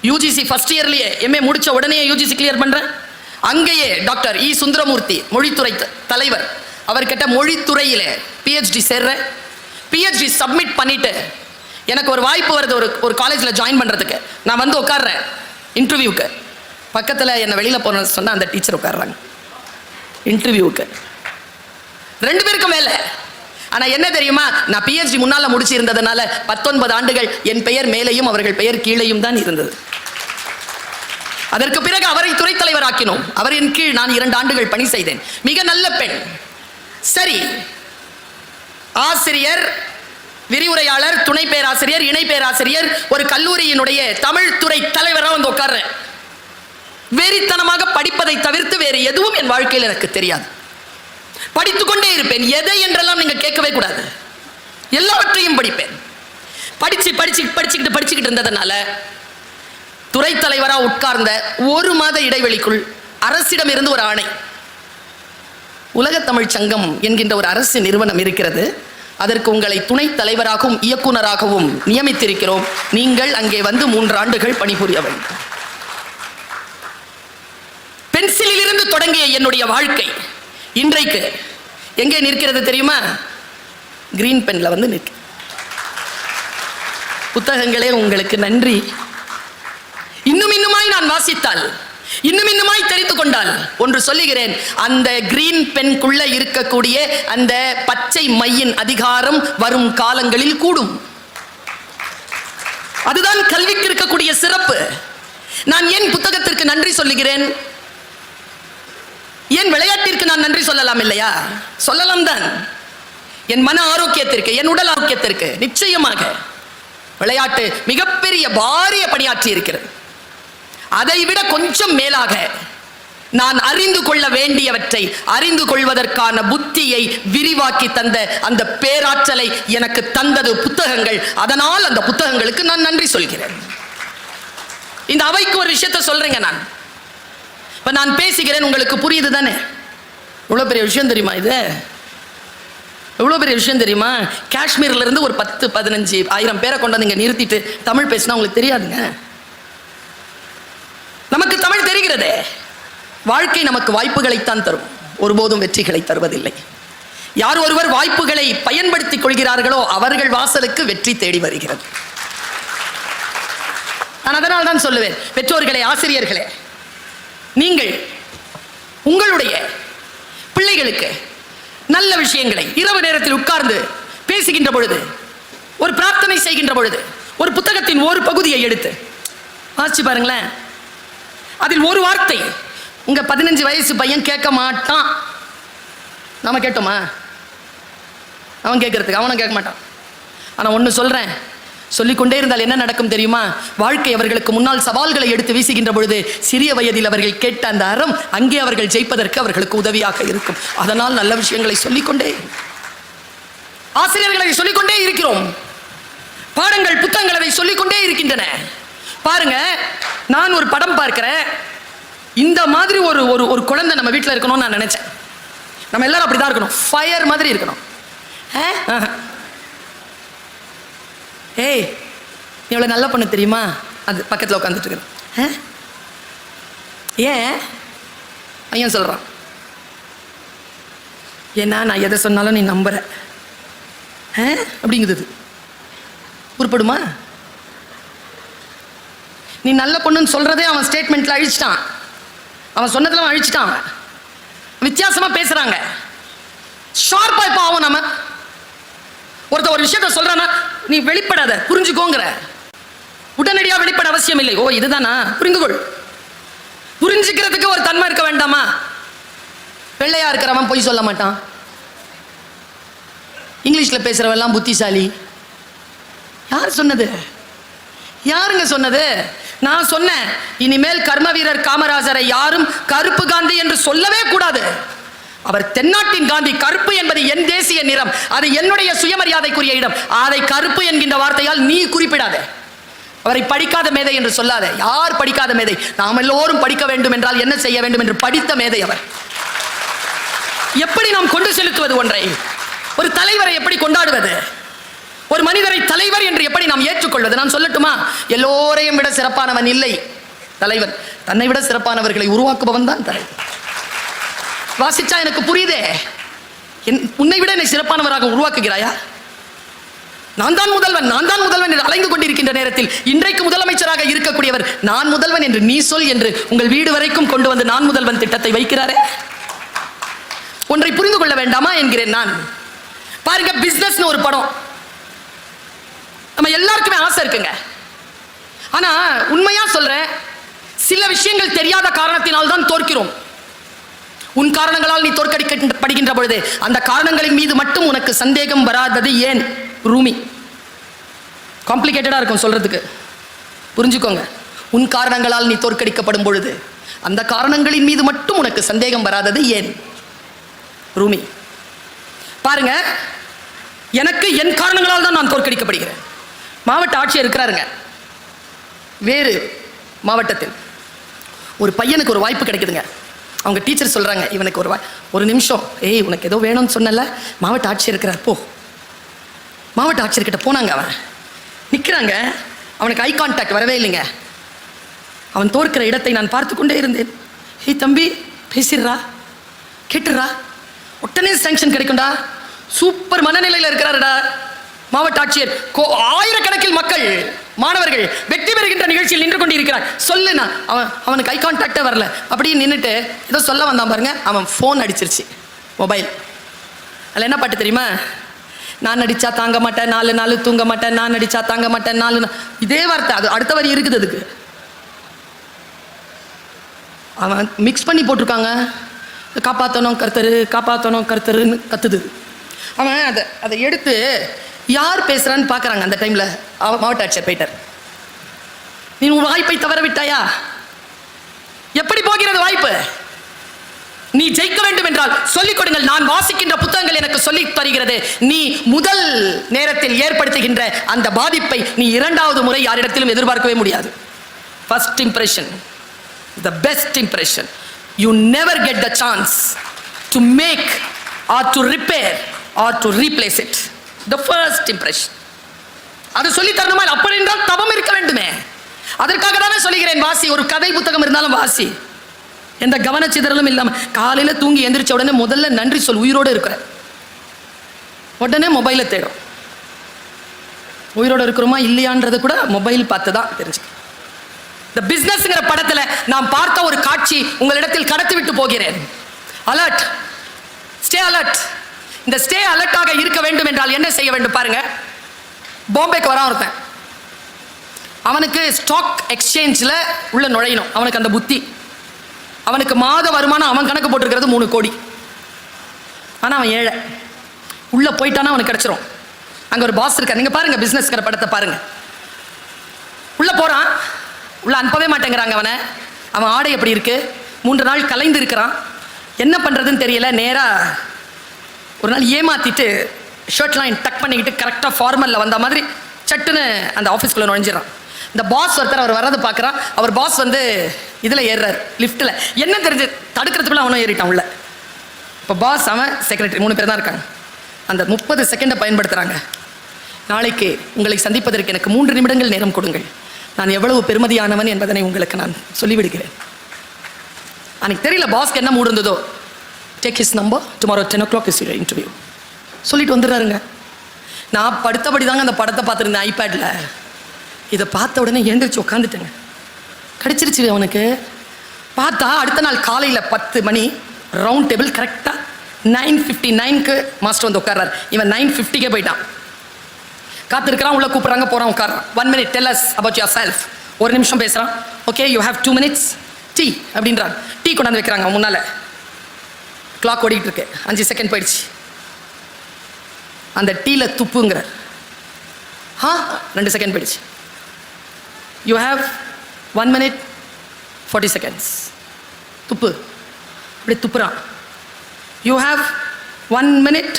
யூஜிசி ஃபர்ஸ்ட் இயர்லயே எம்ஏ முடிச்ச உடனே யூஜிசி கிளியர் பண்றேன். அங்கேயே டாக்டர் இ சுந்தரமூர்த்தி மொழித்துறை தலைவர், அவர்கிட்ட மொழித்துறையில பிஹெச்டி சேர்றேன். பிஹெச்டி சப்மிட் பண்ணிட்டு எனக்கு ஒரு வாய்ப்பு வருது ஒரு காலேஜில் ஜாயின் பண்ணுறதுக்கு. நான் வந்து உட்கார்றேன் இன்டர்வியூக்கு. பக்கத்தில் என்னை வெளியில் போன சொன்னால் அந்த டீச்சர் உட்கார்றாங்க இன்டர்வியூக்கு. 2 பேருக்கும் மேலே. ஆனால் என்ன தெரியுமா, நான் பிஹெச்டி முன்னால் முடிச்சிருந்ததுனால 19 ஆண்டுகள் என் பெயர் மேலேயும் அவர்கள் பெயர் கீழேயும் தான் இருந்தது. அதற்கு பிறகு அவரை துறை தலைவர் ஆக்கினோம். அவரின் கீழ் நான் 2 ஆண்டுகள் பணி செய்தேன். மிக நல்ல பெண். சரி, ஆசிரியர், விரிவுரையாளர், துணை பேராசிரியர், இணை பேராசிரியர், ஒரு கல்லூரியினுடைய தமிழ் துறை தலைவராக வந்து உட்கார்றேன். வெறித்தனமாக படிப்பதை தவிர்த்து வேறு எதுவும் என் வாழ்க்கையில் எனக்கு தெரியாது. படித்துக்கொண்டே இருப்பேன். எதை என்றெல்லாம் நீங்க கேட்கவே கூடாது. எல்லாவற்றையும் படிப்பேன். படிச்சுக்கிட்டு இருந்ததுனால துறை தலைவராக உட்கார்ந்த 1 மாத இடைவெளிக்குள் அரசிடம் இருந்து ஒரு ஆணை, உலக தமிழ் சங்கம் என்கின்ற ஒரு அரசு நிறுவனம் இருக்கிறது, அதற்கு உங்களை துணை தலைவராகவும் இயக்குனராகவும் நியமித்திருக்கிறோம், நீங்கள் அங்கே வந்து 3 ஆண்டுகள் பணிபுரிய வேண்டும். பென்சிலில் இருந்து தொடங்கிய என்னுடைய வாழ்க்கை இன்றைக்கு எங்கே நிற்கிறது தெரியுமா? கிரீன் பென்ல வந்து நிற்க. புத்தகங்களே உங்களுக்கு நன்றி. இன்னுமாய் நான் வாசித்தால், இன்னுமாய் தெரிந்து கொண்டால் ஒன்று சொல்லுகிறேன், அந்த கிரீன் பென்குள்ள இருக்கக்கூடிய அந்த பச்சை மையின் அதிகாரம் வரும் காலங்களில் கூடும். அதுதான் கல்விக்கு இருக்கக்கூடிய சிறப்பு. நான் ஏன் புத்தகத்திற்கு நன்றி சொல்லுகிறேன்? ஏன் விளையாட்டிற்கு நான் நன்றி சொல்லலாம் இல்லையா? சொல்லலாம் தான். என் மன ஆரோக்கியத்திற்கு, என் உடல் ஆரோக்கியத்திற்கு நிச்சயமாக விளையாட்டு மிகப்பெரிய பாரிய பணியாற்றி இருக்கிறது. அதை விட கொஞ்சம் மேலாக நான் அறிந்து கொள்ள வேண்டியவற்றை அறிந்து கொள்வதற்கான புத்தியை விரிவாக்கி தந்த அந்த பேராற்றலை எனக்கு தந்தது புத்தகங்கள். அதனால் அந்த புத்தகங்களுக்கு நான் நன்றி சொல்கிறேன். இந்த அவைக்கு ஒரு விஷயத்தை சொல்றேங்க. இப்ப நான் பேசுகிறேன், உங்களுக்கு புரியுது தானே? எவ்வளவு பெரிய விஷயம் தெரியுமா இது? எவ்வளவு பெரிய விஷயம் தெரியுமா? காஷ்மீர்ல இருந்து ஒரு 10-15 ஆயிரம் பேரை கொண்டு நீங்க நிறுத்திட்டு தமிழ் பேசினா உங்களுக்கு தெரியாதுங்க. நமக்கு தமிழ் தெரிகிறது. வாழ்க்கை நமக்கு வாய்ப்புகளைத்தான் தரும், ஒருபோதும் வெற்றிகளை தருவதில்லை. யார் ஒருவர் வாய்ப்புகளை பயன்படுத்திக் கொள்கிறார்களோ அவர்கள் வாசலுக்கு வெற்றி தேடி வருகிறது. நான் அதனால் தான் சொல்லுவேன், பெற்றோர்களே, ஆசிரியர்களே, நீங்கள் உங்களுடைய பிள்ளைகளுக்கு நல்ல விஷயங்களை இரவு நேரத்தில் உட்கார்ந்து பேசுகின்ற பொழுது, ஒரு பிரார்த்தனை செய்கின்ற பொழுது, ஒரு புத்தகத்தின் ஒரு பகுதியை எடுத்து வாசிச்சு பாருங்களேன். அதில் ஒரு வார்த்தை உங்க 15 வயசு பையன் கேட்க மாட்டான். நாம கேட்டோமா? அவன் கேட்கறதுக்கு அவனும் கேட்க மாட்டான். ஆனா ஒன்று சொல்றேன், சொல்லிக்கொண்டே இருந்தால் என்ன நடக்கும் தெரியுமா? வாழ்க்கை அவர்களுக்கு முன்னால் சவால்களை எடுத்து வீசுகின்ற பொழுது சிறிய வயதில் அவர்கள் கேட்ட அந்த அறம் அங்கே அவர்கள் ஜெயிப்பதற்கு அவர்களுக்கு உதவியாக இருக்கும். அதனால் நல்ல விஷயங்களை சொல்லிக்கொண்டே, ஆசிரியர்களை சொல்லிக்கொண்டே இருக்கிறோம், பாடங்கள் புத்தகங்கள் அதை சொல்லிக்கொண்டே இருக்கின்றன. பாருங்க, நான் ஒரு படம் பார்க்கிறேன், இந்த மாதிரி ஒரு ஒரு குழந்தை நம்ம வீட்டில் இருக்கணும்னு நான் நினைச்சேன். நம்ம எல்லாரும் அப்படிதான் இருக்கணும், ஃபயர் மாதிரி இருக்கணும். ஏய், நீ எவ்வளோ நல்ல பொண்ணு தெரியுமா? அது பக்கத்தில் உட்காந்துட்டு இருக்கிறேன். ஏன் ஐயன் சொல்கிறான்? ஏன்னா நான் எதை சொன்னாலும் நீ நம்புற அப்படிங்குது. உருப்படுமா? நீ நல்ல பொண்ணுன்னு சொல்றதே அவன் ஸ்டேட்மெண்ட்ல அழிச்சிட்டான், அவன் சொன்னதுல அவன் அழிச்சிட்டான். வித்தியாசமா பேசுறாங்க, ஷார்ப்பா. இப்போ ஆகும் நம்ம ஒருத்தர் ஒரு விஷயத்த சொல்றானா, நீ வெளிப்படாத, புரிஞ்சுக்கோங்கிற. உடனடியா வெளிப்பட அவசியம் இல்லை. ஓ இதுதானா, புரிந்துகொள். புரிஞ்சுக்கிறதுக்கு ஒரு தன்மை இருக்க வேண்டாமா? வெள்ளையா இருக்கிறவன் பொய் சொல்ல மாட்டான், இங்கிலீஷ்ல பேசுறவெல்லாம் புத்திசாலி. யார் சொன்னது? யாருங்க சொன்னது? நான் சொன்னேன், இனிமேல் கர்ம வீரர் காமராஜரை யாரும் கருப்பு காந்தி என்று சொல்லவே கூடாது. அவர் தென்னாட்டின் காந்தி. கருப்பு என்பது என் தேசிய நிறம், அது என்னுடைய சுயமரியாதைக்குரிய இடம். அதை கருப்பு என்கின்ற வார்த்தையால் நீ குறிப்பிடாத. அவரை படிக்காத மேதை என்று சொல்லாத. யார் படிக்காத மேதை? நாம் எல்லோரும் படிக்க வேண்டும் என்றால் என்ன செய்ய வேண்டும் என்று படித்த மேதை அவர். எப்படி நாம் கொண்டு செலுத்துவது ஒன்றை? ஒரு தலைவரை எப்படி கொண்டாடுவது? ஒரு மனிதரை தலைவர் என்று எப்படி நாம் ஏற்றுக்கொள்வது? நான் சொல்லட்டுமா, எல்லோரையும் விட சிறப்பானவன் இல்லை தலைவன். தன்னை விட சிறப்பானவர்களை உருவாக்குபவன் தான் தலைவன். வாசிச்சா எனக்கு புரியுதே. உன்னை விட என்னை சிறப்பானவராக உருவாக்குகிறாயா? நான் தான் முதல்வன், நான் தான் முதல்வன் என்று அலைந்து கொண்டிருக்கின்ற நேரத்தில் இன்றைக்கு முதலமைச்சராக இருக்கக்கூடியவர் நான் முதல்வன் என்று நீ சொல் என்று உங்கள் வீடு வரைக்கும் கொண்டு வந்து நான் முதல்வன் திட்டத்தை வைக்கிறாரே. ஒன்றை புரிந்து கொள்ள வேண்டாமா என்கிறேன் நான். பாருங்க, பிசினஸ்னு ஒரு படம், நம்ம எல்லாருக்குமே ஆசை இருக்குங்க. ஆனா உண்மையா சொல்றேன், சில விஷயங்கள் தெரியாத காரணத்தினால் தான் தோற்கிறோம். உன் காரணங்களால் நீ தோற்கடிக்கப்படுகின்ற பொழுது அந்த காரணங்களின் மீது மட்டும் உனக்கு சந்தேகம் வராதது ஏன்? ரூமி. காம்ப்ளிகேட்டடா இருக்கும் சொல்றதுக்கு, புரிஞ்சுக்கோங்க. உன் காரணங்களால் நீ தோற்கடிக்கப்படும் பொழுது அந்த காரணங்களின் மீது மட்டும் உனக்கு சந்தேகம் வராதது ஏன்? ரூமி. பாருங்க, எனக்கு என் காரணங்களால் தான் நான் தோற்கடிக்கப்படுகிறேன். மாவட்ட ஆட்சியர் இருக்கிறாருங்க, வேறு மாவட்டத்தில் ஒரு பையனுக்கு ஒரு வாய்ப்பு கிடைக்குதுங்க. அவங்க டீச்சர் சொல்றாங்க, இவனுக்கு ஒரு நிமிஷம், ஏய் உனக்கு ஏதோ வேணும்னு சொன்னல, மாவட்ட ஆட்சியர் இருக்கிறார் போ. மாவட்ட ஆட்சியர்கிட்ட போனாங்க. அவன் நிற்கிறாங்க, அவனுக்கு ஐ கான்டாக்ட் வரவே இல்லைங்க. அவன் தோற்கிற இடத்தை நான் பார்த்து கொண்டே இருந்தேன். ஏய் தம்பி, பேசிடுறா, கேட்டுறா, உடனே சாங்ஷன் கிடைக்கும்டா. சூப்பர் மனநிலையில் இருக்கிறாருடா மாவட்ட ஆட்சியர். ஆயிரக்கணக்கில் மக்கள், மாணவர்கள் வெற்றி பெறுகின்ற நிகழ்ச்சியில் நின்று கொண்டு இருக்கிறார். சொல்லுனா அவனுக்கு ஐ கான்டாக்டே வரல. அப்படியே நின்றுட்டு ஏதோ சொல்ல வந்தான் பாருங்க, அவன் ஃபோன் அடிச்சிருச்சு, மொபைல். அதில் என்ன பாட்டு தெரியுமா? நான் நடிச்சா தாங்க மாட்டேன், 4 நாள் தூங்க மாட்டேன், நான் நடிச்சா தாங்க மாட்டேன், 4 இதே வார்த்தை. அது அடுத்த வரி இருக்குது அதுக்கு. அவன் மிக்ஸ் பண்ணி போட்டிருக்காங்க, காப்பாற்றணும் கர்த்தரு, காப்பாற்றணும் கர்த்தருன்னு கத்துது. அவன் அதை எடுத்து யார் பேசுறான்னு பார்க்குறாங்க. அந்த டைமில் மாவட்ட ஆட்சியர் போயிட்டார். நீ உன் வாய்ப்பை தவற விட்டாயா? எப்படி போகிறது வாய்ப்பு? நீ ஜெயிக்க வேண்டும் என்றால் சொல்லிக் கொடுங்கள். நான் வாசிக்கின்ற புத்தகங்கள் எனக்கு சொல்லி தருகிறது. நீ முதல் நேரத்தில் ஏற்படுத்துகின்ற அந்த பாதிப்பை நீ இரண்டாவது முறை யாரிடத்திலும் எதிர்பார்க்கவே முடியாது. First impression, the best impression. You never get the chance to make or to repair or to replace it. The first impression. அது சொல்லி தரணுமா? அப்படி என்றால் தவம் இருக்க வேண்டுமே. அதற்காக தானே சொல்லுகிறேன், வாசி. ஒரு கதை புத்தகம் இருந்தாலும் வாசி, எந்த கவனச்சிதறலும் இல்லாம. காலையில தூங்கி எந்திரிச்ச உடனே முதல்ல நன்றி சொல், உயிரோடு இருக்கிற. உடனே மொபைலை தேடும். உயிரோடு இருக்கிறோமா இல்லையான்றது கூட மொபைல் பார்த்து தான் தெரிஞ்சுக்க. இந்த பிசினஸ்ங்கிற படத்துல நாம் பார்த்த ஒரு காட்சி உங்களிடத்தில் கடத்தி விட்டு போகிறேன். Alert, stay alert. இந்த ஸ்டே அலர்ட்டாக இருக்க வேண்டும் என்றால் என்ன செய்ய வேண்டும் பாருங்க. பாம்பேக்கு வரான் ஒருத்தன், அவனுக்கு ஸ்டாக் எக்ஸ்சேஞ்சில் உள்ள நுழையணும். அவனுக்கு அந்த புத்தி. அவனுக்கு மாத வருமானம் அவன் கணக்கு போட்டிருக்கிறது 3 கோடி. ஆனால் அவன் ஏழை. உள்ளே போயிட்டானா அவனுக்கு கிடைச்சிரும். அங்கே ஒரு பாஸ் இருக்கார். நீங்கள் பாருங்க, பிஸ்னஸ்ங்கிற படத்தை பாருங்க. உள்ள போறான், உள்ள அனுப்பவே மாட்டேங்கிறாங்க அவனை. அவன் ஆடை எப்படி இருக்கு, 3 நாள் கலைந்து இருக்கிறான், என்ன பண்றதுன்னு தெரியல. நேரா ஒரு நாள் ஏமாத்திட்டு ஷர்ட்லாம் டக் பண்ணிக்கிட்டு கரெக்டாக ஃபார்மலில் வந்த மாதிரி சட்டுன்னு அந்த ஆஃபீஸ்க்குள்ளே நுழைஞ்சிடறான். இந்த பாஸ் ஒருத்தர் அவர் வர்றது பார்க்குறான். அவர் பாஸ் வந்து இதில் ஏறுறார், லிஃப்ட்டில். என்ன தெரிஞ்சு தடுக்கிறதுக்குள்ள அவனும் ஏறிட்டான் உள்ள. இப்போ பாஸ், அவன், செக்ரட்டரி 3 பேர் தான் இருக்காங்க. அந்த 30 செகண்டை பயன்படுத்துகிறாங்க. நாளைக்கு உங்களை சந்திப்பதற்கு எனக்கு 3 நிமிடங்கள் நேரம் கொடுங்கள், நான் எவ்வளவு பெருமதியானவன் என்பதனை உங்களுக்கு நான் சொல்லிவிடுகிறேன். அன்னைக்கு தெரியல பாஸ்க்கு என்ன மூடு இருந்ததோ. Take his number, tomorrow 10 o'clock is your interview சொல்லிட்டு வந்துடுறாருங்க. நான் படுத்தபடி தாங்க அந்த படத்தை பார்த்துருந்தேன் ஐபேடில். இதை பார்த்த உடனே எழுந்திரிச்சு உட்காந்துட்டேங்க. கிடச்சிருச்சு அவனுக்கு. பார்த்தா அடுத்த நாள் காலையில் 10 மணி ரவுண்ட் டேபிள். கரெக்டாக 9:59க்கு மாஸ்டர் வந்து உட்கார்றாரு. இவன் 9:50க்கே போயிட்டான். காத்திருக்கிறான், உள்ள கூப்பிட்றாங்க, போகிறான், உட்காரான். 1 minute, tell us about yourself. 1 நிமிஷம் பேசுகிறான். Okay, you have 2 minutes, tea அப்படின்றான். டீ கொண்டாந்து வைக்கிறாங்க முன்னால். கிளாக் ஓடிட்டு இருக்கு. 5 செகண்ட் போயிடுச்சு. அந்த டீயில் துப்புங்கிற 2 செகண்ட் போயிடுச்சு. You have 1 minute 40 seconds. துப்பு. அப்படி துப்புறான். You have 1 minute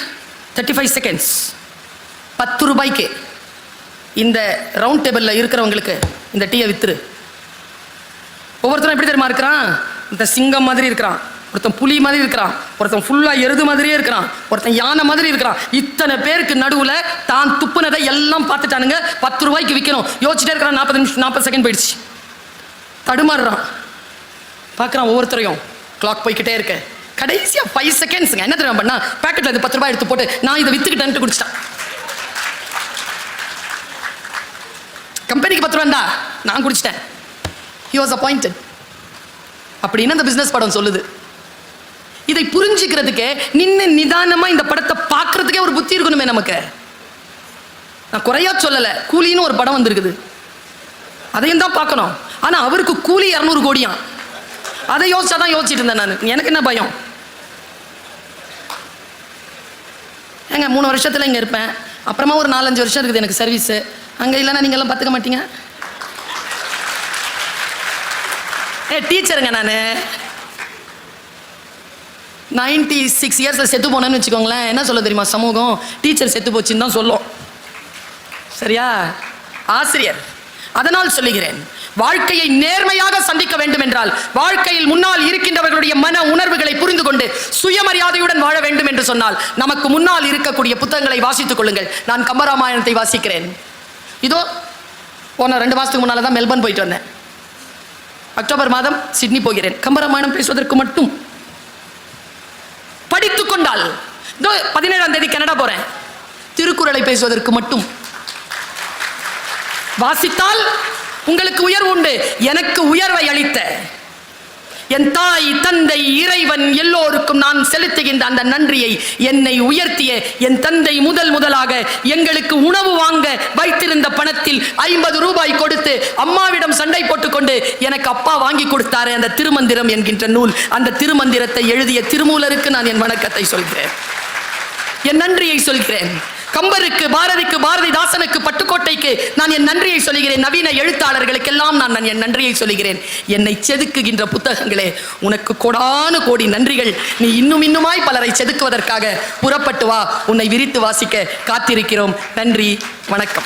35 seconds. 10 ரூபாய்க்கு இந்த ரவுண்ட் டேபிளில் இருக்கிறவங்களுக்கு இந்த டீயை வித்துரு. ஒவ்வொருத்தரும் எப்படி தெரியுமா இருக்கிறான்? இந்த சிங்கம் மாதிரி இருக்கிறான், ஒருத்தன் புலி மாதிரி இருக்கிறான், ஒருத்தன் ஃபுல்லாக எருது மாதிரியே இருக்கிறான், ஒருத்தன் யானை மாதிரி இருக்கிறான். இத்தனை பேருக்கு நடுவில் தான் துப்புனதை எல்லாம் பார்த்துட்டானுங்க. 10 ரூபாய்க்கு விற்கணும். யோசிச்சுட்டே இருக்கிறான். 40 செகண்ட் போயிடுச்சு. தடுமாறுறான். பார்க்குறான் ஒவ்வொருத்தரையும். கிளாக் போய்கிட்டே இருக்கு. கடைசியாக 5 செகண்ட்ஸுங்க. என்ன தெரியுமா பண்ணா? பேக்கெட்டில் இது 10 ரூபாய் எடுத்து போட்டு நான் இதை விற்றுக்கிட்டேன்ட்டு குடிச்சிட்டான். கம்பெனிக்கு 10 ரூபாண்டா, நான் குடிச்சிட்டேன். He was appointed. அப்படின்னு அந்த பிசினஸ் படம் சொல்லுது. இதை புரிஞ்சுக்கிறதுக்கு நின்று நிதானமா இந்த படத்தை பார்க்கறதுக்கே ஒரு புத்தி இருக்கணுமே நமக்கு. நான் குறையா சொல்லல. கூலின்னு ஒரு படம் வந்திருக்குது, அதையும் தான் பார்க்கணும். ஆனா அவருக்கு கூலி 200 கோடியாம். அதை யோசிச்சாதான் யோசிச்சுட்டு இருந்தேன் நான். எனக்கு என்ன பயம்? ஏங்க 3 வருஷத்துல இங்க இருப்பேன், அப்புறமா ஒரு 4-5 வருஷம் இருக்குது எனக்கு சர்வீஸ். அங்க இல்லைன்னா நீங்க எல்லாம் பார்த்துக்க மாட்டீங்க. டீச்சருங்க நான் 96 இயர்ஸில் செத்து போனேன்னு வச்சுக்கோங்களேன். என்ன சொல்ல தெரியுமா சமூகம்? டீச்சர் செத்து போச்சுன்னு தான் சொல்லும். சரியா? ஆசிரியர். அதனால் சொல்லுகிறேன், வாழ்க்கையை நேர்மையாக சந்திக்க வேண்டும் என்றால் வாழ்க்கையில் முன்னால் இருக்கின்றவர்களுடைய மன உணர்வுகளை புரிந்து கொண்டு சுயமரியாதையுடன் வாழ வேண்டும் என்று சொன்னால் நமக்கு முன்னால் இருக்கக்கூடிய புத்தகங்களை வாசித்துக் கொள்ளுங்கள். நான் கம்பராமாயணத்தை வாசிக்கிறேன். இதோ போன 2 மாதத்துக்கு முன்னால் தான் மெல்பர்ன் போயிட்டு வந்தேன். அக்டோபர் மாதம் சிட்னி போகிறேன். கம்பராமாயணம் பேசுவதற்கு மட்டும். படித்துக் கொண்டால் 17ஆம் தேதி கனடா போறேன். திருக்குறளை பேசுவதற்கு மட்டும். வாசித்தால் உங்களுக்கு உயர்வு உண்டு. எனக்கு உயர்வை அளித்த என் தாய் தந்தை இறைவன் எல்லோருக்கும் நான் செலுத்துகின்ற அந்த நன்றியை, என்னை உயர்த்திய என் தந்தை முதலாக எங்களுக்கு உணவு வாங்க வைத்திருந்த பணத்தில் 50 ரூபாய் கொடுத்து அம்மாவிடம் சண்டை போட்டுக்கொண்டு எனக்கு அப்பா வாங்கி கொடுத்தாரு அந்த திருமந்திரம் என்கின்ற நூல். அந்த திருமந்திரத்தை எழுதிய திருமூலருக்கு நான் என் வணக்கத்தை சொல்கிறேன், என் நன்றியை சொல்கிறேன். கம்பருக்கு, பாரதிக்கு, பாரதிதாசனுக்கு, பட்டுக்கோட்டைக்கு நான் என் நன்றியை சொல்கிறேன். நவீன எழுத்தாளர்களுக்கெல்லாம் நான் என் நன்றியை சொல்கிறேன். என்னை செதுக்குகின்ற புத்தகங்களே, உனக்கு கோடானு கோடி நன்றிகள். நீ இன்னுமாய் பலரை செதுக்குவதற்காக புறப்பட்டு வா. உன்னை விரித்து வாசிக்க காத்திருக்கிறோம். நன்றி, வணக்கம்.